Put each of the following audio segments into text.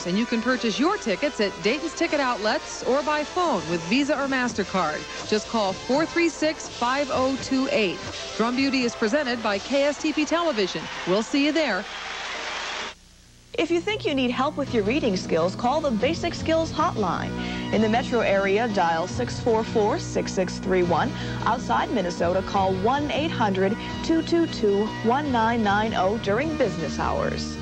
and you can purchase your tickets at Dayton's ticket outlets or by phone with Visa or MasterCard. Just call 436-5028. Drum Beauty is presented by KSTP Television. We'll see you there. If you think you need help with your reading skills, call the Basic Skills Hotline. In the metro area, dial 644-6631. Outside Minnesota, call 1-800-222-1990 during business hours.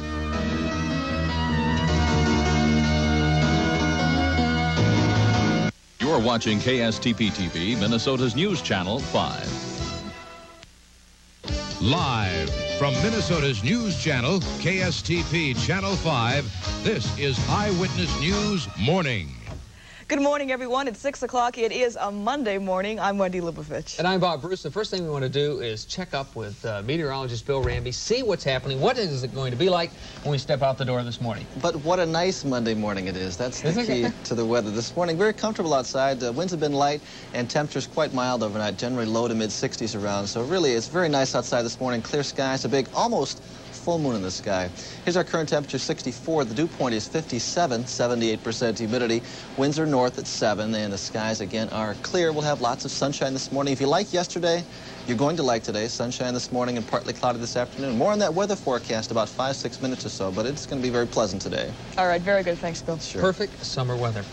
You're watching KSTP TV, Minnesota's News Channel 5. Live from Minnesota's News Channel, KSTP Channel 5, this is Eyewitness News Morning. Good morning, everyone. It's 6 o'clock. It is a Monday morning. I'm Wendy Lubavitch. And I'm Bob Bruce. The first thing we want to do is check up with meteorologist Bill Ramby, see what's happening. What is it going to be like when we step out the door this morning? But what a nice Monday morning it is. That's the key to the weather this morning. Very comfortable outside. Winds have been light and temperatures quite mild overnight, generally low to mid-60s around. So really, it's very nice outside this morning. Clear skies, a big, almost full moon in the sky. Here's our current temperature, 64. The dew point is 57, 78% humidity. Winds are north at 7, and the skies again are clear. We'll have lots of sunshine this morning. If you like yesterday, you're going to like today. Sunshine this morning and partly cloudy this afternoon. More on that weather forecast about 5-6 minutes or so, but it's going to be very pleasant today. All right, very good. Thanks, Bill. Sure. Perfect summer weather.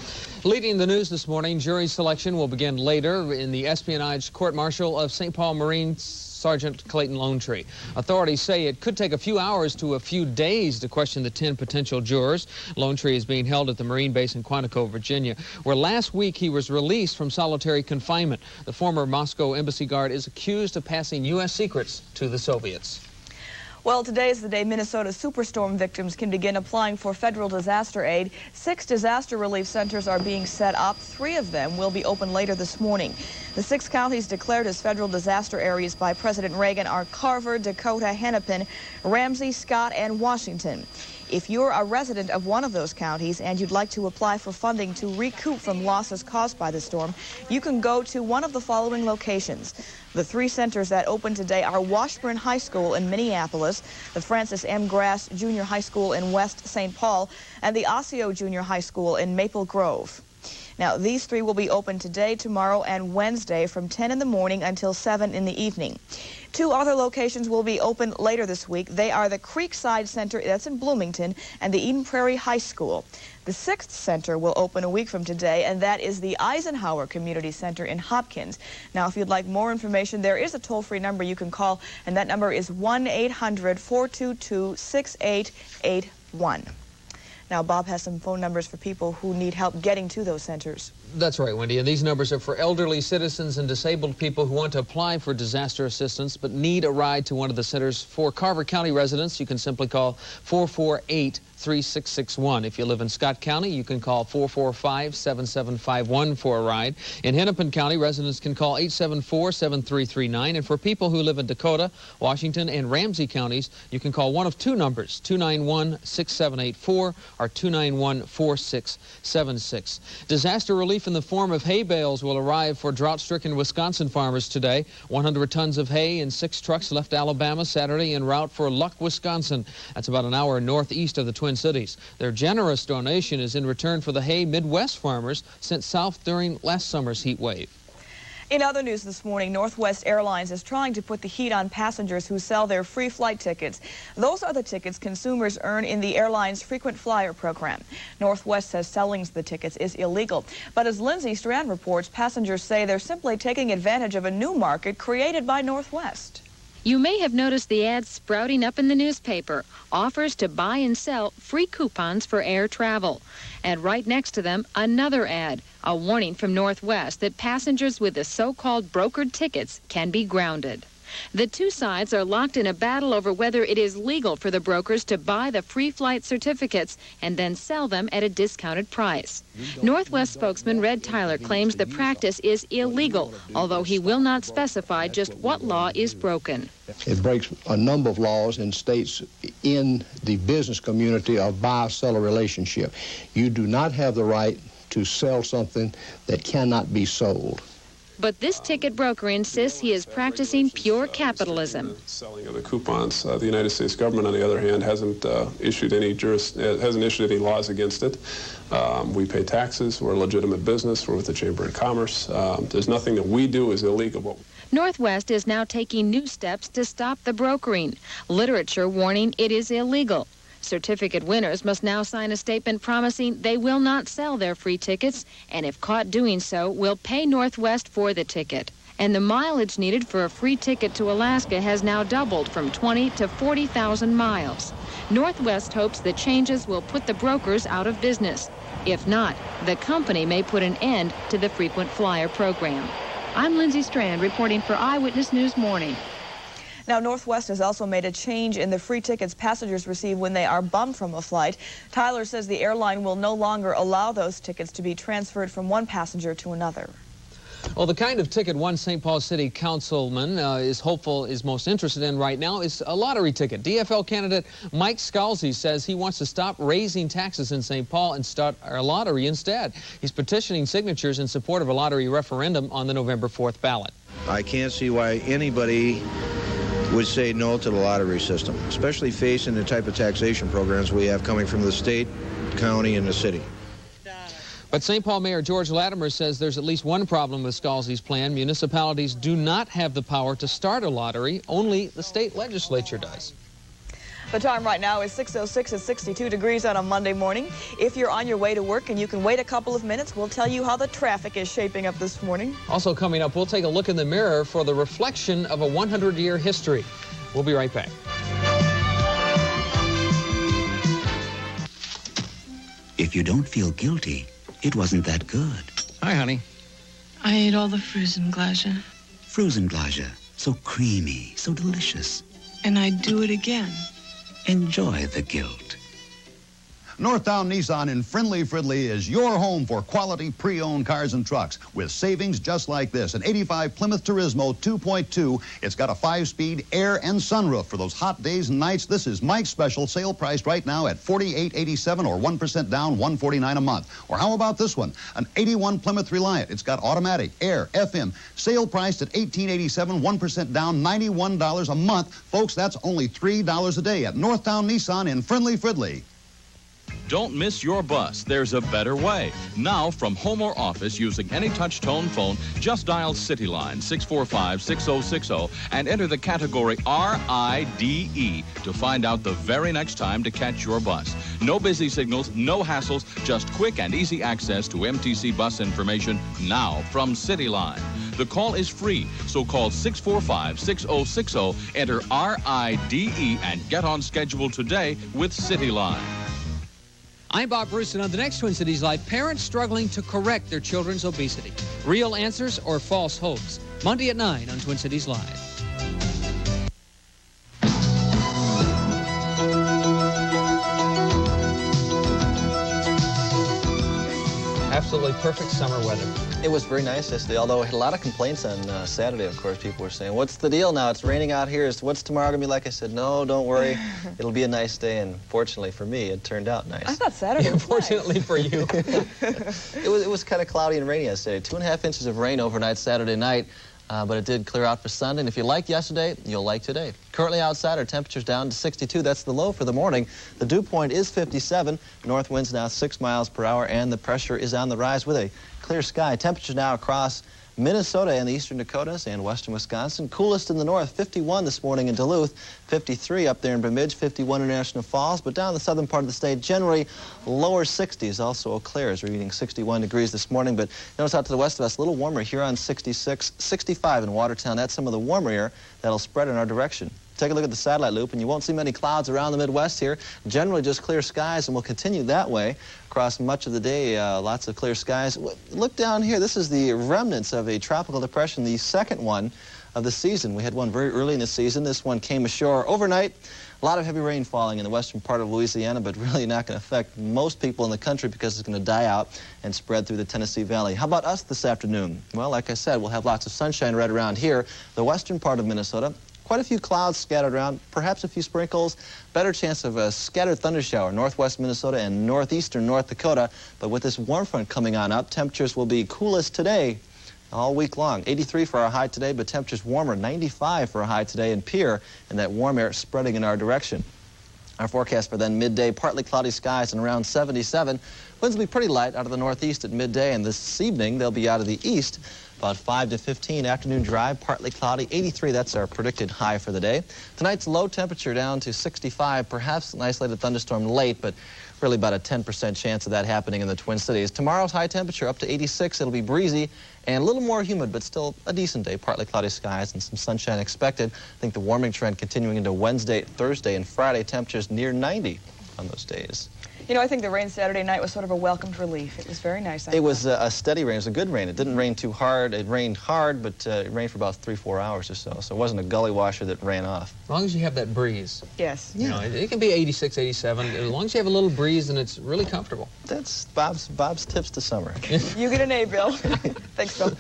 Leading the news this morning, jury selection will begin later in the espionage court-martial of St. Paul Marine Sergeant Clayton Lontree. Authorities say it could take a few hours to a few days to question the 10 potential jurors. Lontree is being held at the Marine base in Quantico, Virginia, where last week he was released from solitary confinement. The former Moscow embassy guard is accused of passing U.S. secrets to the Soviets. Well, today is the day Minnesota superstorm victims can begin applying for federal disaster aid. 6 disaster relief centers are being set up. 3 of them will be open later this morning. The 6 counties declared as federal disaster areas by President Reagan are Carver, Dakota, Hennepin, Ramsey, Scott, and Washington. If you're a resident of one of those counties and you'd like to apply for funding to recoup from losses caused by the storm, you can go to one of the following locations. The 3 centers that open today are Washburn High School in Minneapolis, the Francis M. Grass Junior High School in West St. Paul, and the Osseo Junior High School in Maple Grove. Now, these 3 will be open today, tomorrow, and Wednesday from 10 in the morning until 7 in the evening. 2 other locations will be open later this week. They are the Creekside Center, that's in Bloomington, and the Eden Prairie High School. The 6th center will open a week from today, and that is the Eisenhower Community Center in Hopkins. Now, if you'd like more information, there is a toll-free number you can call, and that number is 1-800-422-6881. Now, Bob has some phone numbers for people who need help getting to those centers. That's right, Wendy, and these numbers are for elderly citizens and disabled people who want to apply for disaster assistance but need a ride to one of the centers. For Carver County residents, you can simply call 448-3661. If you live in Scott County, you can call 445-7751 for a ride. In Hennepin County, residents can call 874-7339. And for people who live in Dakota, Washington, and Ramsey counties, you can call one of 2 numbers, 291-6784 or 291-4676. Disaster relief in the form of hay bales will arrive for drought-stricken Wisconsin farmers today. 100 tons of hay in 6 trucks left Alabama Saturday en route for Luck, Wisconsin. That's about an hour northeast of the Twin Cities. Their generous donation is in return for the hay Midwest farmers sent south during last summer's heat wave. In other news this morning, Northwest Airlines is trying to put the heat on passengers who sell their free flight tickets. Those are the tickets consumers earn in the airline's frequent flyer program. Northwest says selling the tickets is illegal. But as Lindsay Strand reports, passengers say they're simply taking advantage of a new market created by Northwest. You may have noticed the ads sprouting up in the newspaper, offers to buy and sell free coupons for air travel. And right next to them, another ad, a warning from Northwest that passengers with the so-called brokered tickets can be grounded. The 2 sides are locked in a battle over whether it is legal for the brokers to buy the free flight certificates and then sell them at a discounted price. Northwest spokesman Red Tyler claims the practice is illegal, although he will not specify just what law is broken. It breaks a number of laws in states in the business community of buyer-seller relationship. You do not have the right to sell something that cannot be sold. But this ticket broker insists he is practicing pure capitalism. Selling of the coupons. The United States government, on the other hand, hasn't issued any laws against it. We pay taxes. We're a legitimate business. We're with the Chamber of Commerce. There's nothing that we do is illegal. Northwest is now taking new steps to stop the brokering. Literature warning it is illegal. Certificate winners must now sign a statement promising they will not sell their free tickets, and if caught doing so, will pay Northwest for the ticket. And the mileage needed for a free ticket to Alaska has now doubled from 20 to 40,000 miles. Northwest hopes the changes will put the brokers out of business. If not, the company may put an end to the frequent flyer program. I'm Lindsay Strand reporting for Eyewitness News Morning. Now, Northwest has also made a change in the free tickets passengers receive when they are bummed from a flight. Tyler says the airline will no longer allow those tickets to be transferred from one passenger to another. Well, the kind of ticket one St. Paul City councilman is most interested in right now is a lottery ticket. DFL candidate Mike Scalzi says he wants to stop raising taxes in St. Paul and start a lottery instead. He's petitioning signatures in support of a lottery referendum on the November 4th ballot. I can't see why anybody would say no to the lottery system, especially facing the type of taxation programs we have coming from the state, county, and the city. But St. Paul Mayor George Latimer says there's at least one problem with Scalzi's plan. Municipalities do not have the power to start a lottery. Only the state legislature does. The time right now is 6:06. It's 62 degrees on a Monday morning. If you're on your way to work and you can wait a couple of minutes, we'll tell you how the traffic is shaping up this morning. Also coming up, we'll take a look in the mirror for the reflection of a 100-year history. We'll be right back. If you don't feel guilty, it wasn't that good. Hi, honey. I ate all the Frusenglasche. Frusenglasche, so creamy, so delicious. And I'd do it again. Enjoy the guilt. Northtown Nissan in Friendly Fridley is your home for quality pre-owned cars and trucks with savings just like this. An 85 Plymouth Turismo 2.2. It's got a 5-speed air and sunroof for those hot days and nights. This is Mike's special sale priced right now at $48.87 or 1% down, $149 a month. Or how about this one? An 81 Plymouth Reliant. It's got automatic, air, FM. Sale priced at $18.87, 1% down, $91 a month. Folks, that's only $3 a day at Northtown Nissan in Friendly Fridley. Don't miss your bus. There's a better way. Now, from home or office, using any touch-tone phone, just dial CityLine 645-6060 and enter the category RIDE to find out the very next time to catch your bus. No busy signals, no hassles, just quick and easy access to MTC bus information now from CityLine. The call is free, so call 645-6060, enter RIDE, and get on schedule today with CityLine. I'm Bob Bruce, and on the next Twin Cities Live, parents struggling to correct their children's obesity. Real answers or false hopes? Monday at 9 on Twin Cities Live. Absolutely perfect summer weather. It was very nice yesterday, although I had a lot of complaints on Saturday, of course. People were saying, what's the deal now? It's raining out here. What's tomorrow going to be like? I said, no, don't worry. It'll be a nice day, and fortunately for me, it turned out nice. I thought Saturday was Fortunately nice. for you. It was kind of cloudy and rainy yesterday. 2.5 inches of rain overnight Saturday night. But it did clear out for Sunday, and if you liked yesterday, you'll like today. Currently outside, our temperature's down to 62. That's the low for the morning. The dew point is 57. North wind's now 6 miles per hour, and the pressure is on the rise with a clear sky. Temperature now across Minnesota and the eastern Dakotas and western Wisconsin. Coolest in the north, 51 this morning in Duluth, 53 up there in Bemidji, 51 in National Falls. But down in the southern part of the state, generally lower 60s. Also Eau Claire is reading 61 degrees this morning. But notice out to the west of us, a little warmer here on 66, 65 in Watertown. That's some of the warmer air that'll spread in our direction. Take a look at the satellite loop, and you won't see many clouds around the Midwest here. Generally just clear skies, and we'll continue that way across much of the day. Lots of clear skies. Look down here. This is the remnants of a tropical depression, the second one of the season. We had one very early in the season. This one came ashore overnight. A lot of heavy rain falling in the western part of Louisiana, but really not going to affect most people in the country because it's going to die out and spread through the Tennessee Valley. How about us this afternoon? Well, like I said, we'll have lots of sunshine right around here. The western part of Minnesota, quite a few clouds scattered around, perhaps a few sprinkles, better chance of a scattered thundershower, northwest Minnesota and northeastern North Dakota. But with this warm front coming on up, temperatures will be coolest today, all week long. 83 for our high today, but temperatures warmer. 95 for a high today in Pierre, and that warm air spreading in our direction. Our forecast for then midday, partly cloudy skies and around 77. Winds will be pretty light out of the northeast at midday, and this evening they'll be out of the east. About 5 to 15, afternoon dry, partly cloudy, 83, that's our predicted high for the day. Tonight's low temperature down to 65, perhaps an isolated thunderstorm late, but really about a 10% chance of that happening in the Twin Cities. Tomorrow's high temperature up to 86, it'll be breezy and a little more humid, but still a decent day, partly cloudy skies and some sunshine expected. I think the warming trend continuing into Wednesday, Thursday, and Friday, temperatures near 90 on those days. You know, I think the rain Saturday night was sort of a welcomed relief. It was very nice. It was a steady rain. It was a good rain. It didn't rain too hard. It rained hard, but it rained for about 3-4 hours or so. So it wasn't a gully washer that ran off. As long as you have that breeze. Yes. You know, it can be 86, 87. As long as you have a little breeze and it's really comfortable. That's Bob's tips to summer. You get an A, Bill. Thanks, Bill.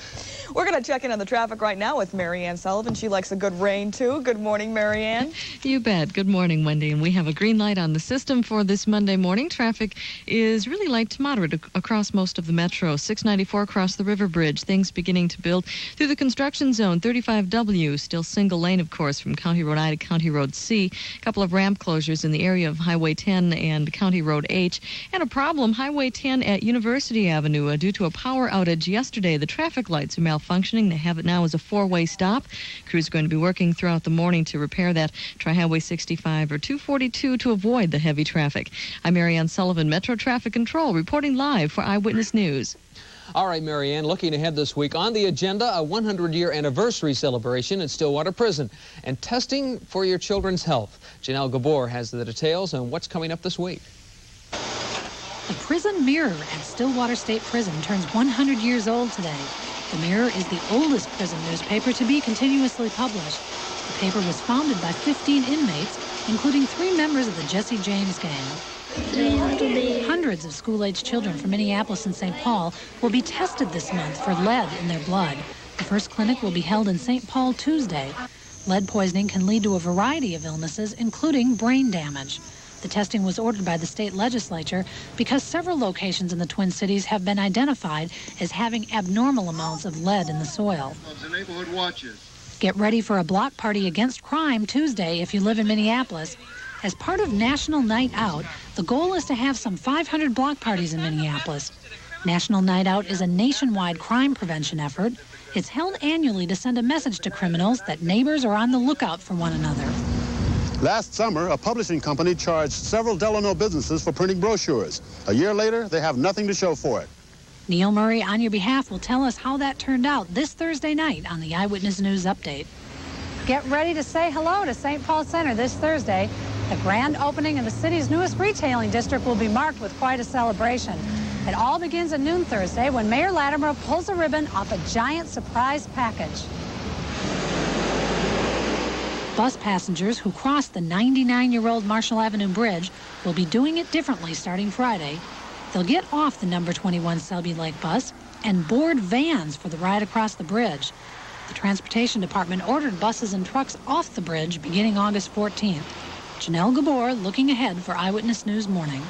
We're going to check in on the traffic right now with Marianne Sullivan. She likes a good rain, too. Good morning, Marianne. You bet. Good morning, Wendy. And we have a green light on the system for this Monday morning. Traffic is really light to moderate across most of the metro. 694 across the River Bridge. Things beginning to build through the construction zone. 35W, still single lane, of course, from County Road I to County Road C. A couple of ramp closures in the area of Highway 10 and County Road H. And a problem, Highway 10 at University Avenue. Due to a power outage yesterday, the traffic lights are malfunctioning. They have it now as a four-way stop. Crews are going to be working throughout the morning to repair that. Try Highway 65 or 242 to avoid the heavy traffic. I'm Marianne Sullivan, Metro Traffic Control, reporting live for Eyewitness News. All right, Marianne, looking ahead this week, on the agenda, a 100-year anniversary celebration at Stillwater Prison and testing for your children's health. Janelle Gabor has the details on what's coming up this week. The Prison Mirror at Stillwater State Prison turns 100 years old today. The Mirror is the oldest prison newspaper to be continuously published. The paper was founded by 15 inmates, including 3 members of the Jesse James Gang. Hundreds of school-age children from Minneapolis and St. Paul will be tested this month for lead in their blood. The first clinic will be held in St. Paul Tuesday. Lead poisoning can lead to a variety of illnesses, including brain damage. The testing was ordered by the state legislature because several locations in the Twin Cities have been identified as having abnormal amounts of lead in the soil. The neighborhood watches. Get ready for a block party against crime Tuesday if you live in Minneapolis. As part of National Night Out, the goal is to have some 500 block parties in Minneapolis. National Night Out is a nationwide crime prevention effort. It's held annually to send a message to criminals that neighbors are on the lookout for one another. Last summer, a publishing company charged several Delano businesses for printing brochures. A year later, they have nothing to show for it. Neil Murray, on your behalf, will tell us how that turned out this Thursday night on the Eyewitness News Update. Get ready to say hello to St. Paul Center this Thursday. The grand opening of the city's newest retailing district will be marked with quite a celebration. It all begins at noon Thursday when Mayor Latimer pulls a ribbon off a giant surprise package. Bus passengers who cross the 99-year-old Marshall Avenue Bridge will be doing it differently starting Friday. They'll get off the number 21 Selby Lake bus and board vans for the ride across the bridge. The Transportation Department ordered buses and trucks off the bridge beginning August 14th. Janelle Gabor looking ahead for Eyewitness News Morning.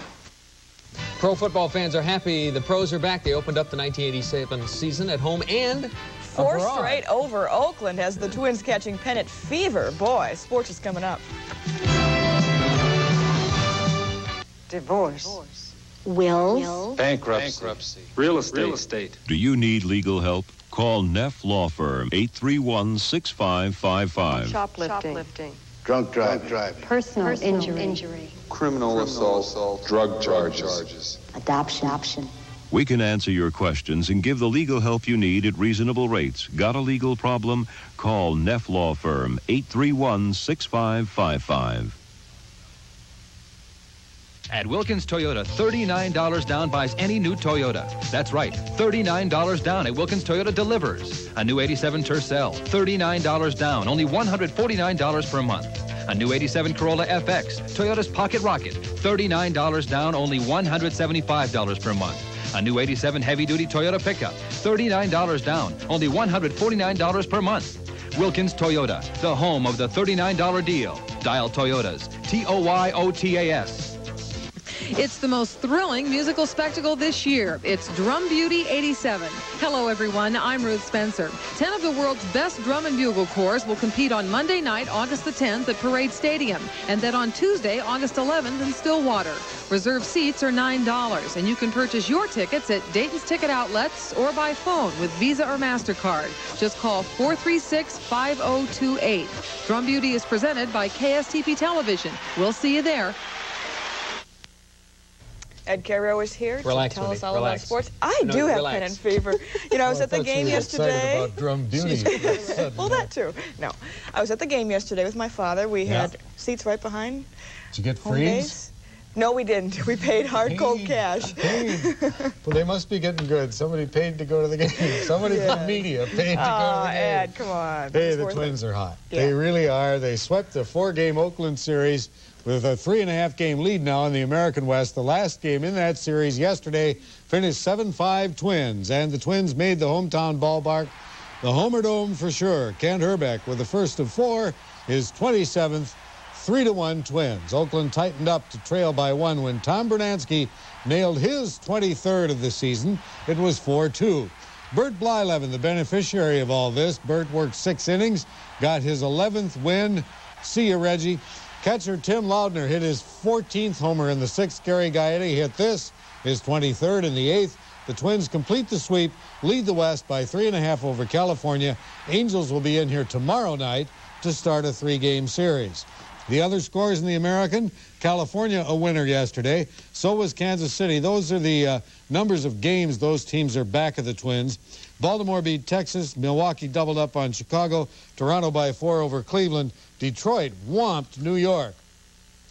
Pro football fans are happy the pros are back. They opened up the 1987 season at home and Four straight over Oakland has the Twins catching pennant fever. Boy, sports is coming up. Divorce. Wills. Bankruptcy. Real estate. Do you need legal help? Call Neff Law Firm, 831-6555. Shoplifting. Drunk driving. Personal injury. Criminal assault. Drug charges. Adoption. We can answer your questions and give the legal help you need at reasonable rates. Got a legal problem? Call Neff Law Firm, 831-6555. At Wilkins Toyota, $39 down buys any new Toyota. That's right, $39 down at Wilkins Toyota delivers. A new 87 Tercel, $39 down, only $149 per month. A new 87 Corolla FX, Toyota's Pocket Rocket, $39 down, only $175 per month. A new 87 heavy-duty Toyota pickup, $39 down, only $149 per month. Wilkins Toyota, the home of the $39 deal. Dial Toyotas, Toyotas. It's the most thrilling musical spectacle this year. It's Drum Beauty 87. Hello, everyone. I'm Ruth Spencer. 10 of the world's best drum and bugle corps will compete on Monday night, August the 10th at Parade Stadium, and then on Tuesday, August 11th in Stillwater. Reserved seats are $9, and you can purchase your tickets at Dayton's ticket outlets or by phone with Visa or MasterCard. Just call 436-5028. Drum Beauty is presented by KSTP Television. We'll see you there. Ed Carrier is here to tell us all about sports. I No, do have relax. pen and fever. You know, I was at the game yesterday. About Drum Beauty. Well, that too. No, I was at the game yesterday with my father. We had seats right behind. Did you get home freeze? base. No, we didn't. We paid hard, cold cash. Well, they must be getting good. Somebody paid to go to the game. Somebody from media paid to go to the game. Ed, come on. Hey, the Twins are hot. Yeah. They really are. They swept the 4-game Oakland series with a 3.5-game lead now in the American West. The last game in that series yesterday finished 7-5 Twins, and the Twins made the hometown ballpark the Homer Dome for sure. Kent Herbeck with the first of 4, his 27th, 3-1 Twins. Oakland tightened up to trail by 1 when Tom Bernansky nailed his 23rd of the season. It was 4-2. Bert Blyleven, the beneficiary of all this. Bert worked 6 innings, got his 11th win. See you, Reggie. Catcher Tim Loudner hit his 14th homer in the 6th. Gary Gaetti hit this, his 23rd in the 8th. The Twins complete the sweep, lead the West by 3.5 over California. Angels will be in here tomorrow night to start a 3-game series. The other scores in the American, California a winner yesterday. So was Kansas City. Those are the numbers of games those teams are back of the Twins. Baltimore beat Texas. Milwaukee doubled up on Chicago. Toronto by 4 over Cleveland. Detroit whomped New York.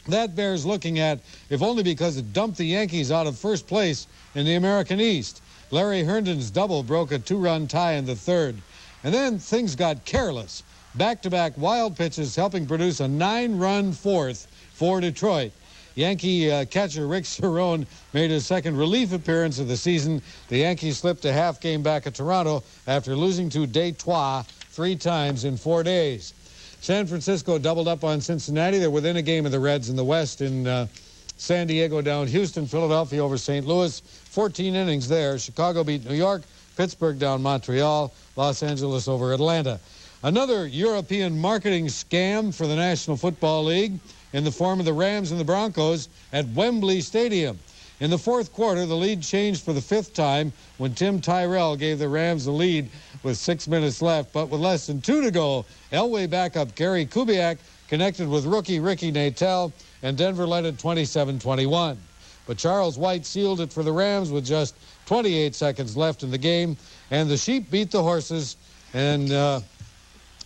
That bears looking at, if only because it dumped the Yankees out of first place in the American East. Larry Herndon's double broke a 2-run tie in the 3rd. And then things got careless. Back-to-back wild pitches helping produce a 9-run 4th for Detroit. Yankee catcher Rick Cerrone made his second relief appearance of the season. The Yankees slipped a half game back at Toronto after losing to Detroit 3 times in 4 days. San Francisco doubled up on Cincinnati. They're within a game of the Reds in the West. In San Diego down Houston, Philadelphia over St. Louis. 14 innings there. Chicago beat New York. Pittsburgh down Montreal. Los Angeles over Atlanta. Another European marketing scam for the National Football League in the form of the Rams and the Broncos at Wembley Stadium. In the 4th quarter, the lead changed for the 5th time when Tim Tyrell gave the Rams the lead with 6 minutes left. But with less than 2 to go, Elway backup Gary Kubiak connected with rookie Ricky Natel, and Denver led it 27-21. But Charles White sealed it for the Rams with just 28 seconds left in the game, and the Sheep beat the Horses, and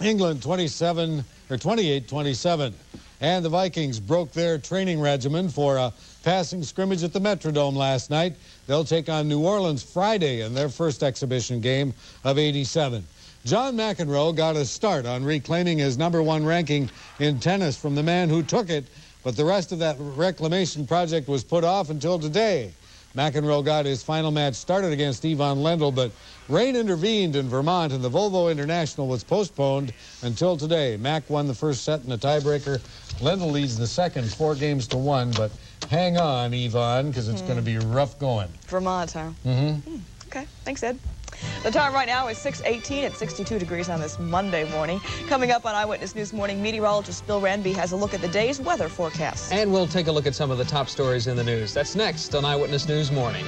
England 28-27. And the Vikings broke their training regimen for a passing scrimmage at the Metrodome last night. They'll take on New Orleans Friday in their first exhibition game of '87. John McEnroe got a start on reclaiming his #1 ranking in tennis from the man who took it, but the rest of that reclamation project was put off until today. McEnroe got his final match started against Ivan Lendl, but rain intervened in Vermont, and the Volvo International was postponed until today. Mac won the first set in a tiebreaker. Lendl leads the second, 4-1, but hang on, Ivan, because it's going to be rough going. Vermont, huh? Okay, thanks, Ed. The time right now is 6:18 at 62 degrees on this Monday morning. Coming up on Eyewitness News Morning, meteorologist Bill Ranby has a look at the day's weather forecast. And we'll take a look at some of the top stories in the news. That's next on Eyewitness News Morning.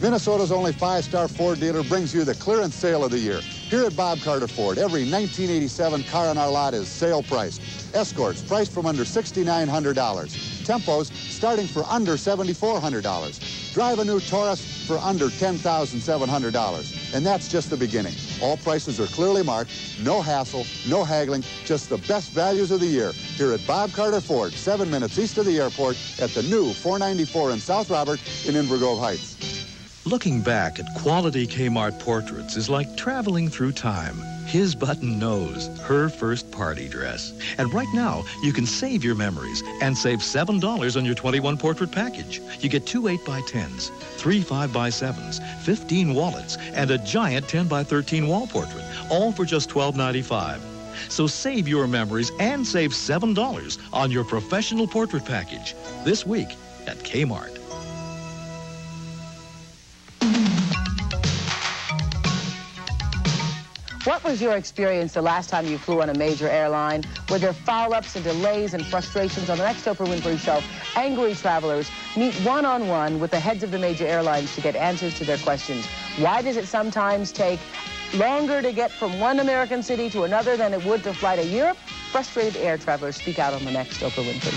Minnesota's only 5-star Ford dealer brings you the clearance sale of the year. Here at Bob Carter Ford, every 1987 car on our lot is sale priced. Escorts priced from under $6,900. Tempos starting for under $7,400. Drive a new Taurus for under $10,700. And that's just the beginning. All prices are clearly marked, no hassle, no haggling, just the best values of the year. Here at Bob Carter Ford, 7 minutes east of the airport at the new 494 in South Robert in Inver Grove Heights. Looking back at quality Kmart portraits is like traveling through time. His button knows her first party dress. And right now, you can save your memories and save $7 on your 21 portrait package. You get 2 8x10s, 3 5x7s, 15 wallets, and a giant 10x13 wall portrait, all for just $12.95. So save your memories and save $7 on your professional portrait package this week at Kmart. What was your experience the last time you flew on a major airline? Were there foul-ups and delays and frustrations? On the next Oprah Winfrey Show, angry travelers meet one-on-one with the heads of the major airlines to get answers to their questions. Why does it sometimes take longer to get from one American city to another than it would to fly to Europe? Frustrated air travelers speak out on the next Oprah Winfrey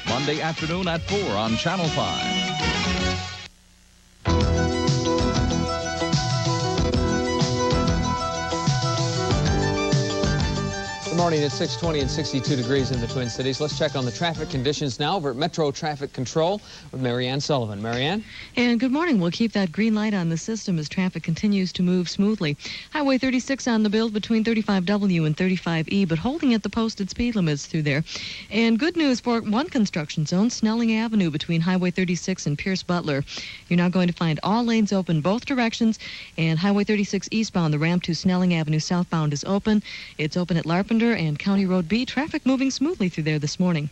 Show. Monday afternoon at 4 on Channel 5. Good morning. It's 6:20 and 62 degrees in the Twin Cities. Let's check on the traffic conditions now over at Metro Traffic Control with Marianne Sullivan. Marianne? And good morning. We'll keep that green light on the system as traffic continues to move smoothly. Highway 36 on the build between 35W and 35E, but holding at the posted speed limits through there. And good news for one construction zone, Snelling Avenue between Highway 36 and Pierce Butler. You're now going to find all lanes open both directions, and Highway 36 eastbound, the ramp to Snelling Avenue southbound is open. It's open at Larpenter and County Road B. Traffic moving smoothly through there this morning.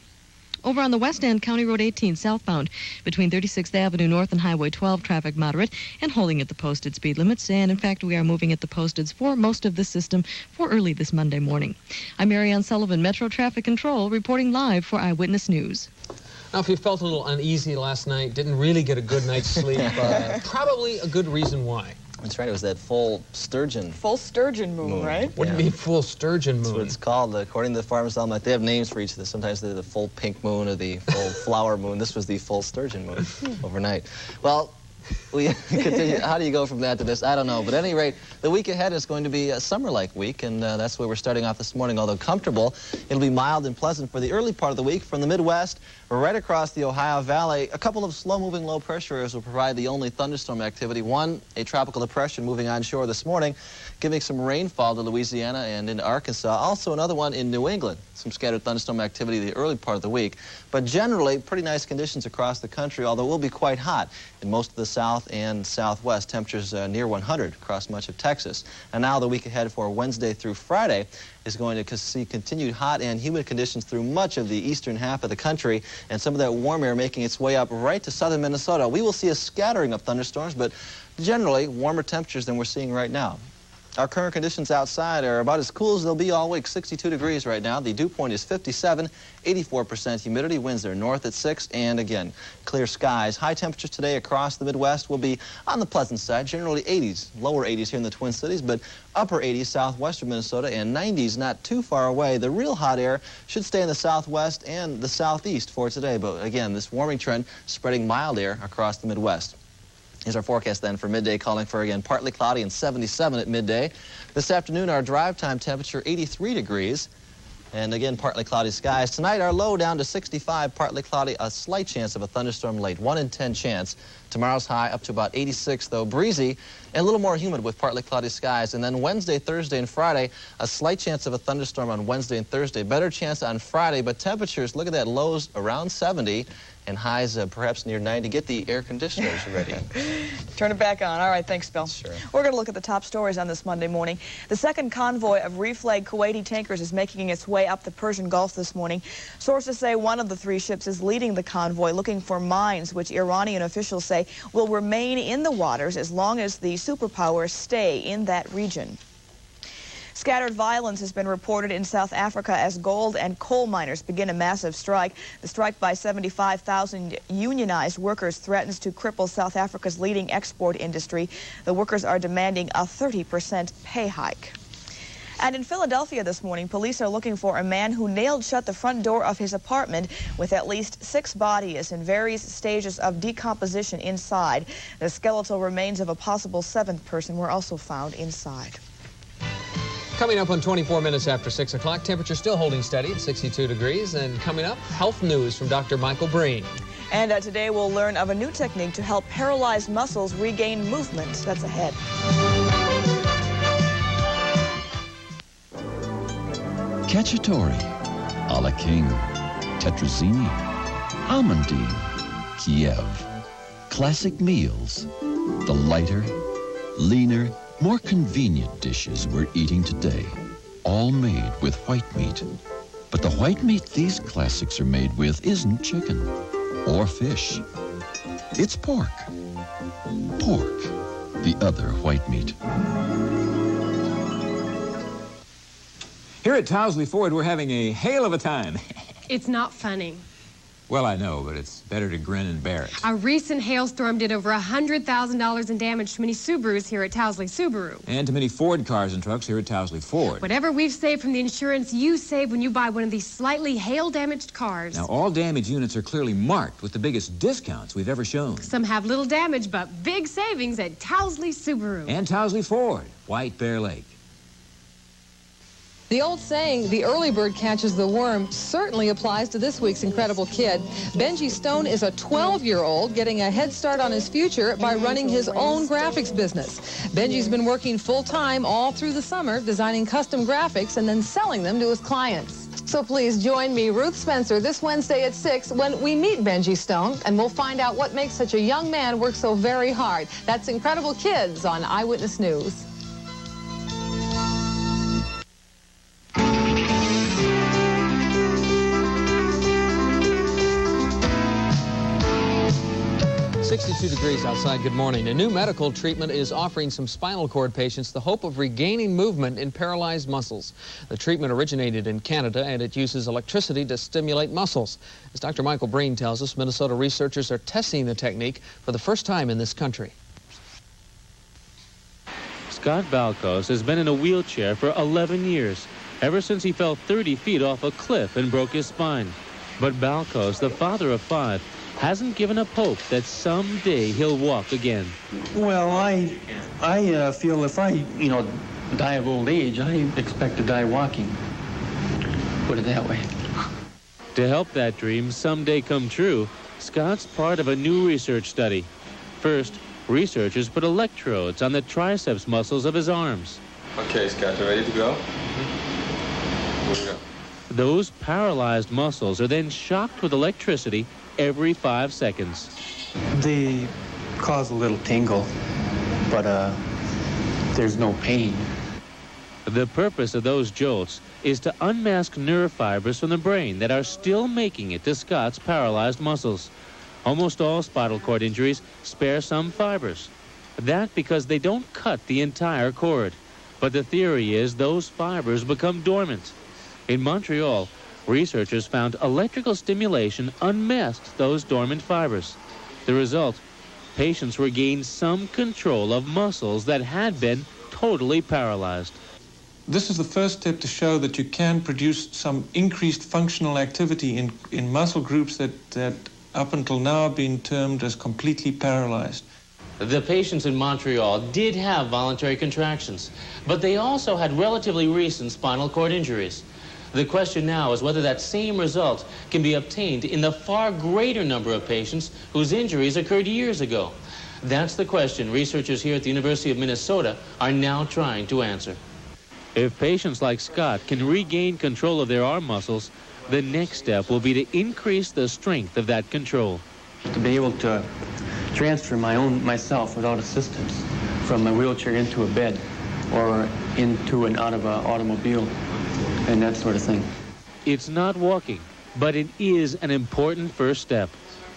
Over on the west end, County Road 18 southbound between 36th Avenue North and Highway 12, traffic moderate and holding at the posted speed limits. And in fact, we are moving at the posteds for most of the system for early this Monday morning. I'm Marianne Sullivan, Metro Traffic Control, reporting live for Eyewitness News. Now, if you felt a little uneasy last night, didn't really get a good night's sleep, probably a good reason why. That's right. It was that full sturgeon. Full sturgeon moon, right? What do you mean full sturgeon moon? That's what it's called. According to the Farmers Almanac, they have names for each of this. Sometimes they're the full pink moon or the full flower moon. This was the full sturgeon moon overnight. Well, we continue. How do you go from that to this? I don't know. But at any rate, the week ahead is going to be a summer-like week, and that's where we're starting off this morning. Although comfortable, it'll be mild and pleasant for the early part of the week from the Midwest right across the Ohio Valley. A couple of slow-moving low pressure areas will provide the only thunderstorm activity. One, a tropical depression moving onshore this morning, giving some rainfall to Louisiana and into Arkansas. Also another one in New England. Some scattered thunderstorm activity the early part of the week. But generally, pretty nice conditions across the country, although it will be quite hot in most of the south and southwest. Temperatures near 100 across much of Texas. And now the week ahead for Wednesday through Friday is going to see continued hot and humid conditions through much of the eastern half of the country, and some of that warm air making its way up right to southern Minnesota. We will see a scattering of thunderstorms, but generally warmer temperatures than we're seeing right now. Our current conditions outside are about as cool as they'll be all week. 62 degrees right now. The dew point is 57, 84% humidity. Winds are north at 6, and again, clear skies. High temperatures today across the Midwest will be on the pleasant side, generally 80s, lower 80s here in the Twin Cities, but upper 80s southwestern Minnesota and 90s not too far away. The real hot air should stay in the southwest and the southeast for today, but again, this warming trend spreading mild air across the Midwest. Here's our forecast then for midday, calling for, again, partly cloudy and 77 at midday. This afternoon, our drive time temperature 83 degrees. And again, partly cloudy skies. Tonight, our low down to 65, partly cloudy, a slight chance of a thunderstorm late, 1 in 10 chance. Tomorrow's high up to about 86, though breezy and a little more humid with partly cloudy skies. And then Wednesday, Thursday, and Friday, a slight chance of a thunderstorm on Wednesday and Thursday. Better chance on Friday, but temperatures, look at that, lows around 70 and highs perhaps near 90. Get the air conditioners ready. Turn it back on. All right, thanks, Bill. Sure. We're going to look at the top stories on this Monday morning. The second convoy of reflagged Kuwaiti tankers is making its way up the Persian Gulf this morning. Sources say one of the 3 ships is leading the convoy looking for mines, which Iranian officials say will remain in the waters as long as the superpowers stay in that region. Scattered violence has been reported in South Africa as gold and coal miners begin a massive strike. The strike by 75,000 unionized workers threatens to cripple South Africa's leading export industry. The workers are demanding a 30% pay hike. And in Philadelphia this morning, police are looking for a man who nailed shut the front door of his apartment with at least 6 bodies in various stages of decomposition inside. The skeletal remains of a possible 7th person were also found inside. Coming up on 24 minutes after 6 o'clock, temperature still holding steady at 62 degrees. And coming up, health news from Dr. Michael Breen. And today we'll learn of a new technique to help paralyzed muscles regain movement. That's ahead. Cacciatore, alla King, Tetrazzini, Amandine, Kiev. Classic meals, the lighter, leaner, more convenient dishes we're eating today, all made with white meat. But the white meat these classics are made with isn't chicken or fish. It's pork. Pork, the other white meat. Here at Towsley Ford, we're having a hail of a time. It's not funny. Well, I know, but it's better to grin and bear it. A recent hailstorm did over $100,000 in damage to many Subarus here at Towsley Subaru. And to many Ford cars and trucks here at Towsley Ford. Whatever we've saved from the insurance, you save when you buy one of these slightly hail-damaged cars. Now, all damaged units are clearly marked with the biggest discounts we've ever shown. Some have little damage, but big savings at Towsley Subaru. And Towsley Ford, White Bear Lake. The old saying, the early bird catches the worm, certainly applies to this week's incredible kid. Benji Stone is a 12-year-old getting a head start on his future by running his own graphics business. Benji's been working full-time all through the summer, designing custom graphics and then selling them to his clients. So please join me, Ruth Spencer, this Wednesday at 6 when we meet Benji Stone, and we'll find out what makes such a young man work so very hard. That's Incredible Kids on Eyewitness News. 62 degrees outside. Good morning. A new medical treatment is offering some spinal cord patients the hope of regaining movement in paralyzed muscles. The treatment originated in Canada, and it uses electricity to stimulate muscles. As Dr. Michael Breen tells us, Minnesota researchers are testing the technique for the first time in this country. Scott Balkos has been in a wheelchair for 11 years, ever since he fell 30 feet off a cliff and broke his spine. But Balkos, the father of 5, hasn't given up hope that someday he'll walk again. Well, I feel if I, die of old age, I expect to die walking. Put it that way. To help that dream someday come true, Scott's part of a new research study. First, researchers put electrodes on the triceps muscles of his arms. Okay, Scott, you ready to go? Here we go. Those paralyzed muscles are then shocked with electricity every 5 seconds. They cause a little tingle, but there's no pain. The purpose of those jolts is to unmask nerve fibers from the brain that are still making it to Scott's paralyzed muscles. Almost all spinal cord injuries spare some fibers. That because they don't cut the entire cord. But the theory is those fibers become dormant. In Montreal, researchers found electrical stimulation unmasked those dormant fibers. The result, patients regained some control of muscles that had been totally paralyzed. This is the first step to show that you can produce some increased functional activity in muscle groups that up until now have been termed as completely paralyzed. The patients in Montreal did have voluntary contractions, but they also had relatively recent spinal cord injuries. The question now is whether that same result can be obtained in the far greater number of patients whose injuries occurred years ago. That's the question researchers here at the University of Minnesota are now trying to answer. If patients like Scott can regain control of their arm muscles, the next step will be to increase the strength of that control. To be able to transfer myself without assistance from a wheelchair into a bed or into and out of an automobile and that sort of thing. It's not walking, but it is an important first step.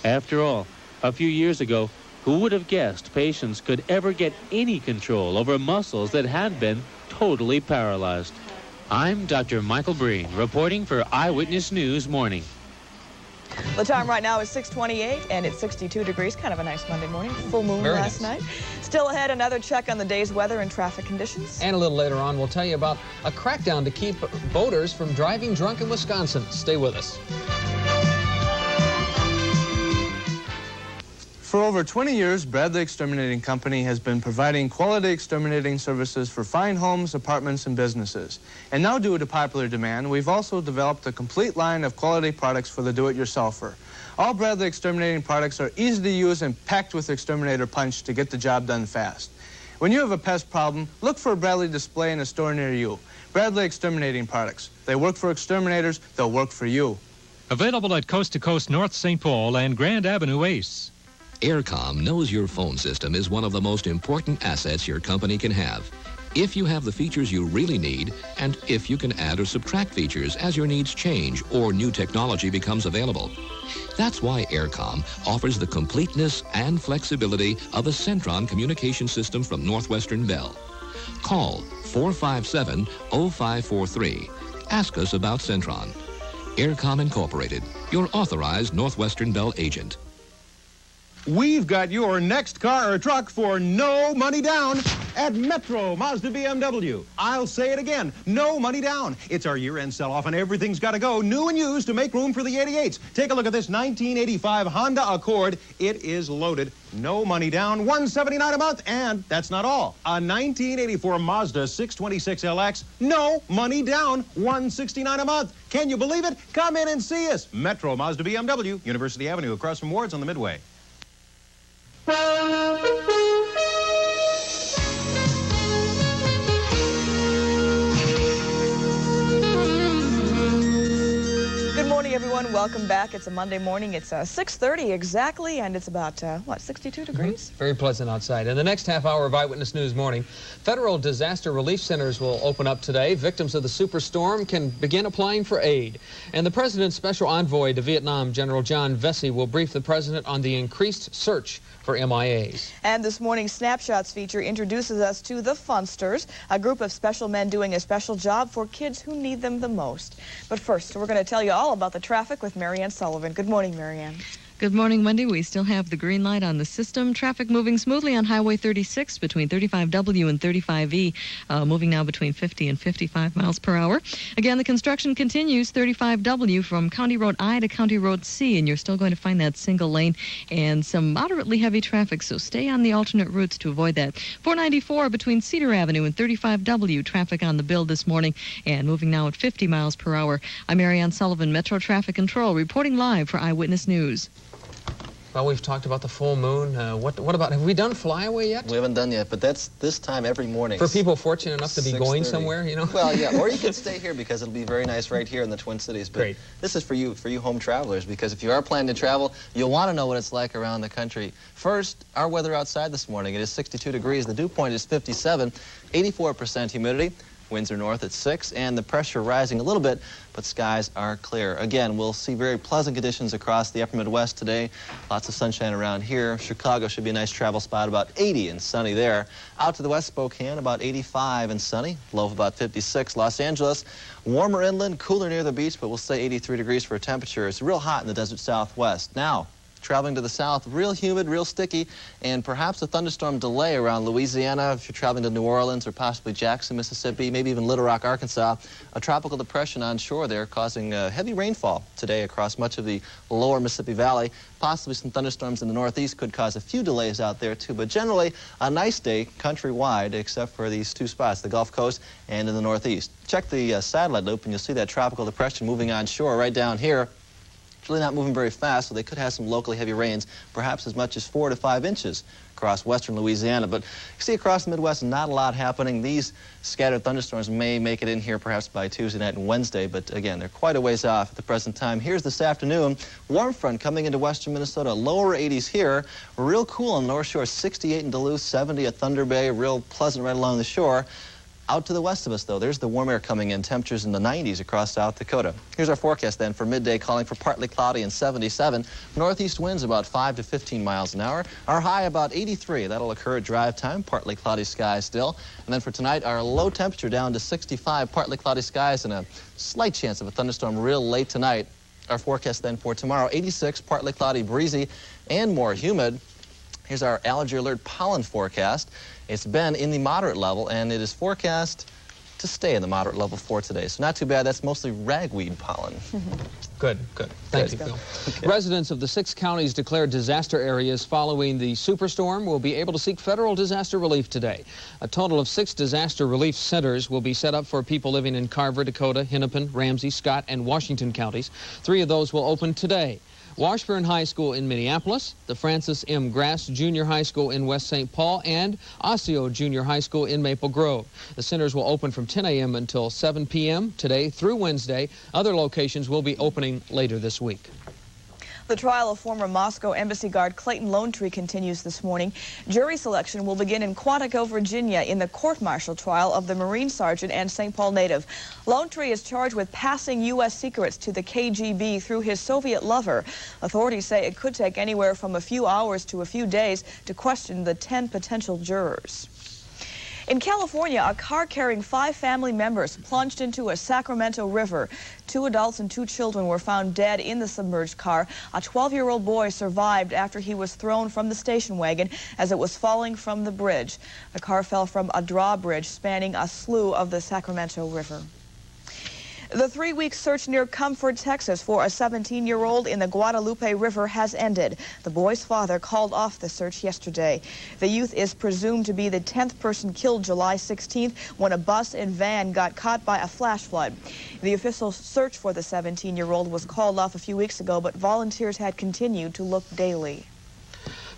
After all, a few years ago, who would have guessed patients could ever get any control over muscles that had been totally paralyzed? I'm Dr. Michael Breen, reporting for Eyewitness News Morning. The time right now is 6:28, and it's 62 degrees. Kind of a nice Monday morning. Full moon last night. Still ahead, another check on the day's weather and traffic conditions. And a little later on, we'll tell you about a crackdown to keep boaters from driving drunk in Wisconsin. Stay with us. For over 20 years, Bradley Exterminating Company has been providing quality exterminating services for fine homes, apartments, and businesses. And now, due to popular demand, we've also developed a complete line of quality products for the do-it-yourselfer. All Bradley Exterminating products are easy to use and packed with exterminator punch to get the job done fast. When you have a pest problem, look for a Bradley display in a store near you. Bradley Exterminating Products. They work for exterminators, they'll work for you. Available at Coast to Coast North St. Paul and Grand Avenue Ace. Aircom knows your phone system is one of the most important assets your company can have. If you have the features you really need, and if you can add or subtract features as your needs change or new technology becomes available. That's why Aircom offers the completeness and flexibility of a Centron communication system from Northwestern Bell. Call 457-0543. Ask us about Centron. Aircom Incorporated, your authorized Northwestern Bell agent. We've got your next car or truck for no money down at Metro Mazda BMW. I'll say it again, no money down. It's our year-end sell-off and everything's got to go, new and used, to make room for the 88s. Take a look at this 1985 Honda Accord. It is loaded. No money down, $179 a month, and that's not all. A 1984 Mazda 626LX, no money down, $169 a month. Can you believe it? Come in and see us. Metro Mazda BMW, University Avenue, across from Ward's on the Midway. Good morning, everyone. Welcome back. It's a Monday morning. It's 6:30 exactly, and it's about, 62 degrees? Very pleasant outside. In the next half hour of Eyewitness News Morning, federal disaster relief centers will open up today. Victims of the superstorm can begin applying for aid. And the president's special envoy to Vietnam, General John Vesey, will brief the president on the increased search for MIAs. And this morning's Snapshots feature introduces us to the Funsters, a group of special men doing a special job for kids who need them the most. But first, we're going to tell you all about the traffic with Marianne Sullivan. Good morning, Marianne. Good morning, Wendy. We still have the green light on the system. Traffic moving smoothly on Highway 36 between 35W and 35E, moving now between 50 and 55 miles per hour. Again, the construction continues 35W from County Road I to County Road C, and you're still going to find that single lane and some moderately heavy traffic, so stay on the alternate routes to avoid that. 494 between Cedar Avenue and 35W, traffic on the build this morning and moving now at 50 miles per hour. I'm Marianne Sullivan, Metro Traffic Control, reporting live for Eyewitness News. Well, we've talked about the full moon. What about, have we done Flyaway yet? We haven't done yet, but that's this time every morning. For people fortunate enough to be going somewhere, you know? Well, yeah, or you can stay here because it'll be very nice right here in the Twin Cities. But great. This is for you home travelers, because if you are planning to travel, you'll want to know what it's like around the country. First, our weather outside this morning. It is 62 degrees. The dew point is 57, 84% humidity. Winds are north at 6, and the pressure rising a little bit, but skies are clear. Again, we'll see very pleasant conditions across the upper Midwest today. Lots of sunshine around here. Chicago should be a nice travel spot, about 80 and sunny there. Out to the west, Spokane, about 85 and sunny. Low of about 56. Los Angeles, warmer inland, cooler near the beach, but we'll say 83 degrees for a temperature. It's real hot in the desert southwest. Now, traveling to the south, real humid, real sticky, and perhaps a thunderstorm delay around Louisiana if you're traveling to New Orleans or possibly Jackson, Mississippi, maybe even Little Rock, Arkansas. A tropical depression on shore there causing heavy rainfall today across much of the lower Mississippi Valley. Possibly some thunderstorms in the northeast could cause a few delays out there too, but generally a nice day countrywide except for these two spots, the Gulf Coast and in the northeast. Check the satellite loop and you'll see that tropical depression moving on shore right down here. Really not moving very fast, so they could have some locally heavy rains, perhaps as much as 4 to 5 inches across western Louisiana. But you see across the Midwest, not a lot happening. These scattered thunderstorms may make it in here perhaps by Tuesday night and Wednesday, but again, they're quite a ways off at the present time. Here's this afternoon. Warm front coming into western Minnesota, lower 80s here. Real cool on the North Shore, 68 in Duluth, 70 at Thunder Bay, real pleasant right along the shore. Out to the west of us, though, there's the warm air coming in, temperatures in the 90s across South Dakota. Here's our forecast then for midday, calling for partly cloudy and 77. Northeast winds about 5 to 15 miles an hour. Our high about 83. That'll occur at drive time, partly cloudy skies still. And then for tonight, our low temperature down to 65, partly cloudy skies and a slight chance of a thunderstorm real late tonight. Our forecast then for tomorrow, 86, partly cloudy, breezy, and more humid. Here's our allergy alert pollen forecast. It's been in the moderate level, and it is forecast to stay in the moderate level for today. So not too bad. That's mostly ragweed pollen. Good, good. Thank you, Phil. Okay. Residents of the 6 counties declared disaster areas following the superstorm will be able to seek federal disaster relief today. A total of 6 disaster relief centers will be set up for people living in Carver, Dakota, Hennepin, Ramsey, Scott, and Washington counties. 3 of those will open today. Washburn High School in Minneapolis, the Francis M. Grass Junior High School in West St. Paul, and Osseo Junior High School in Maple Grove. The centers will open from 10 a.m. until 7 p.m. today through Wednesday. Other locations will be opening later this week. The trial of former Moscow embassy guard Clayton Lonetree continues this morning. Jury selection will begin in Quantico, Virginia, in the court-martial trial of the Marine Sergeant and St. Paul native. Lonetree is charged with passing U.S. secrets to the KGB through his Soviet lover. Authorities say it could take anywhere from a few hours to a few days to question the 10 potential jurors. In California, a car carrying 5 family members plunged into a Sacramento river. 2 adults and 2 children were found dead in the submerged car. A 12-year-old boy survived after he was thrown from the station wagon as it was falling from the bridge. The car fell from a drawbridge spanning a slough of the Sacramento River. The 3-week search near Comfort, Texas for a 17-year-old in the Guadalupe River has ended. The boy's father called off the search yesterday. The youth is presumed to be the 10th person killed July 16th when a bus and van got caught by a flash flood. The official search for the 17-year-old was called off a few weeks ago, but volunteers had continued to look daily.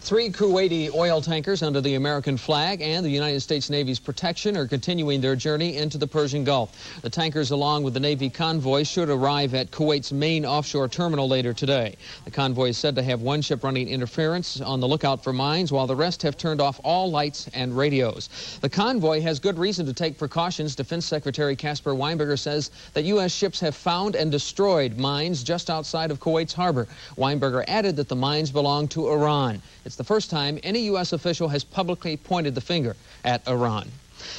3 Kuwaiti oil tankers under the American flag and the United States Navy's protection are continuing their journey into the Persian Gulf. The tankers, along with the Navy convoy, should arrive at Kuwait's main offshore terminal later today. The convoy is said to have 1 ship running interference on the lookout for mines, while the rest have turned off all lights and radios. The convoy has good reason to take precautions. Defense Secretary Caspar Weinberger says that U.S. ships have found and destroyed mines just outside of Kuwait's harbor. Weinberger added that the mines belong to Iran. It's the first time any U.S. official has publicly pointed the finger at Iran.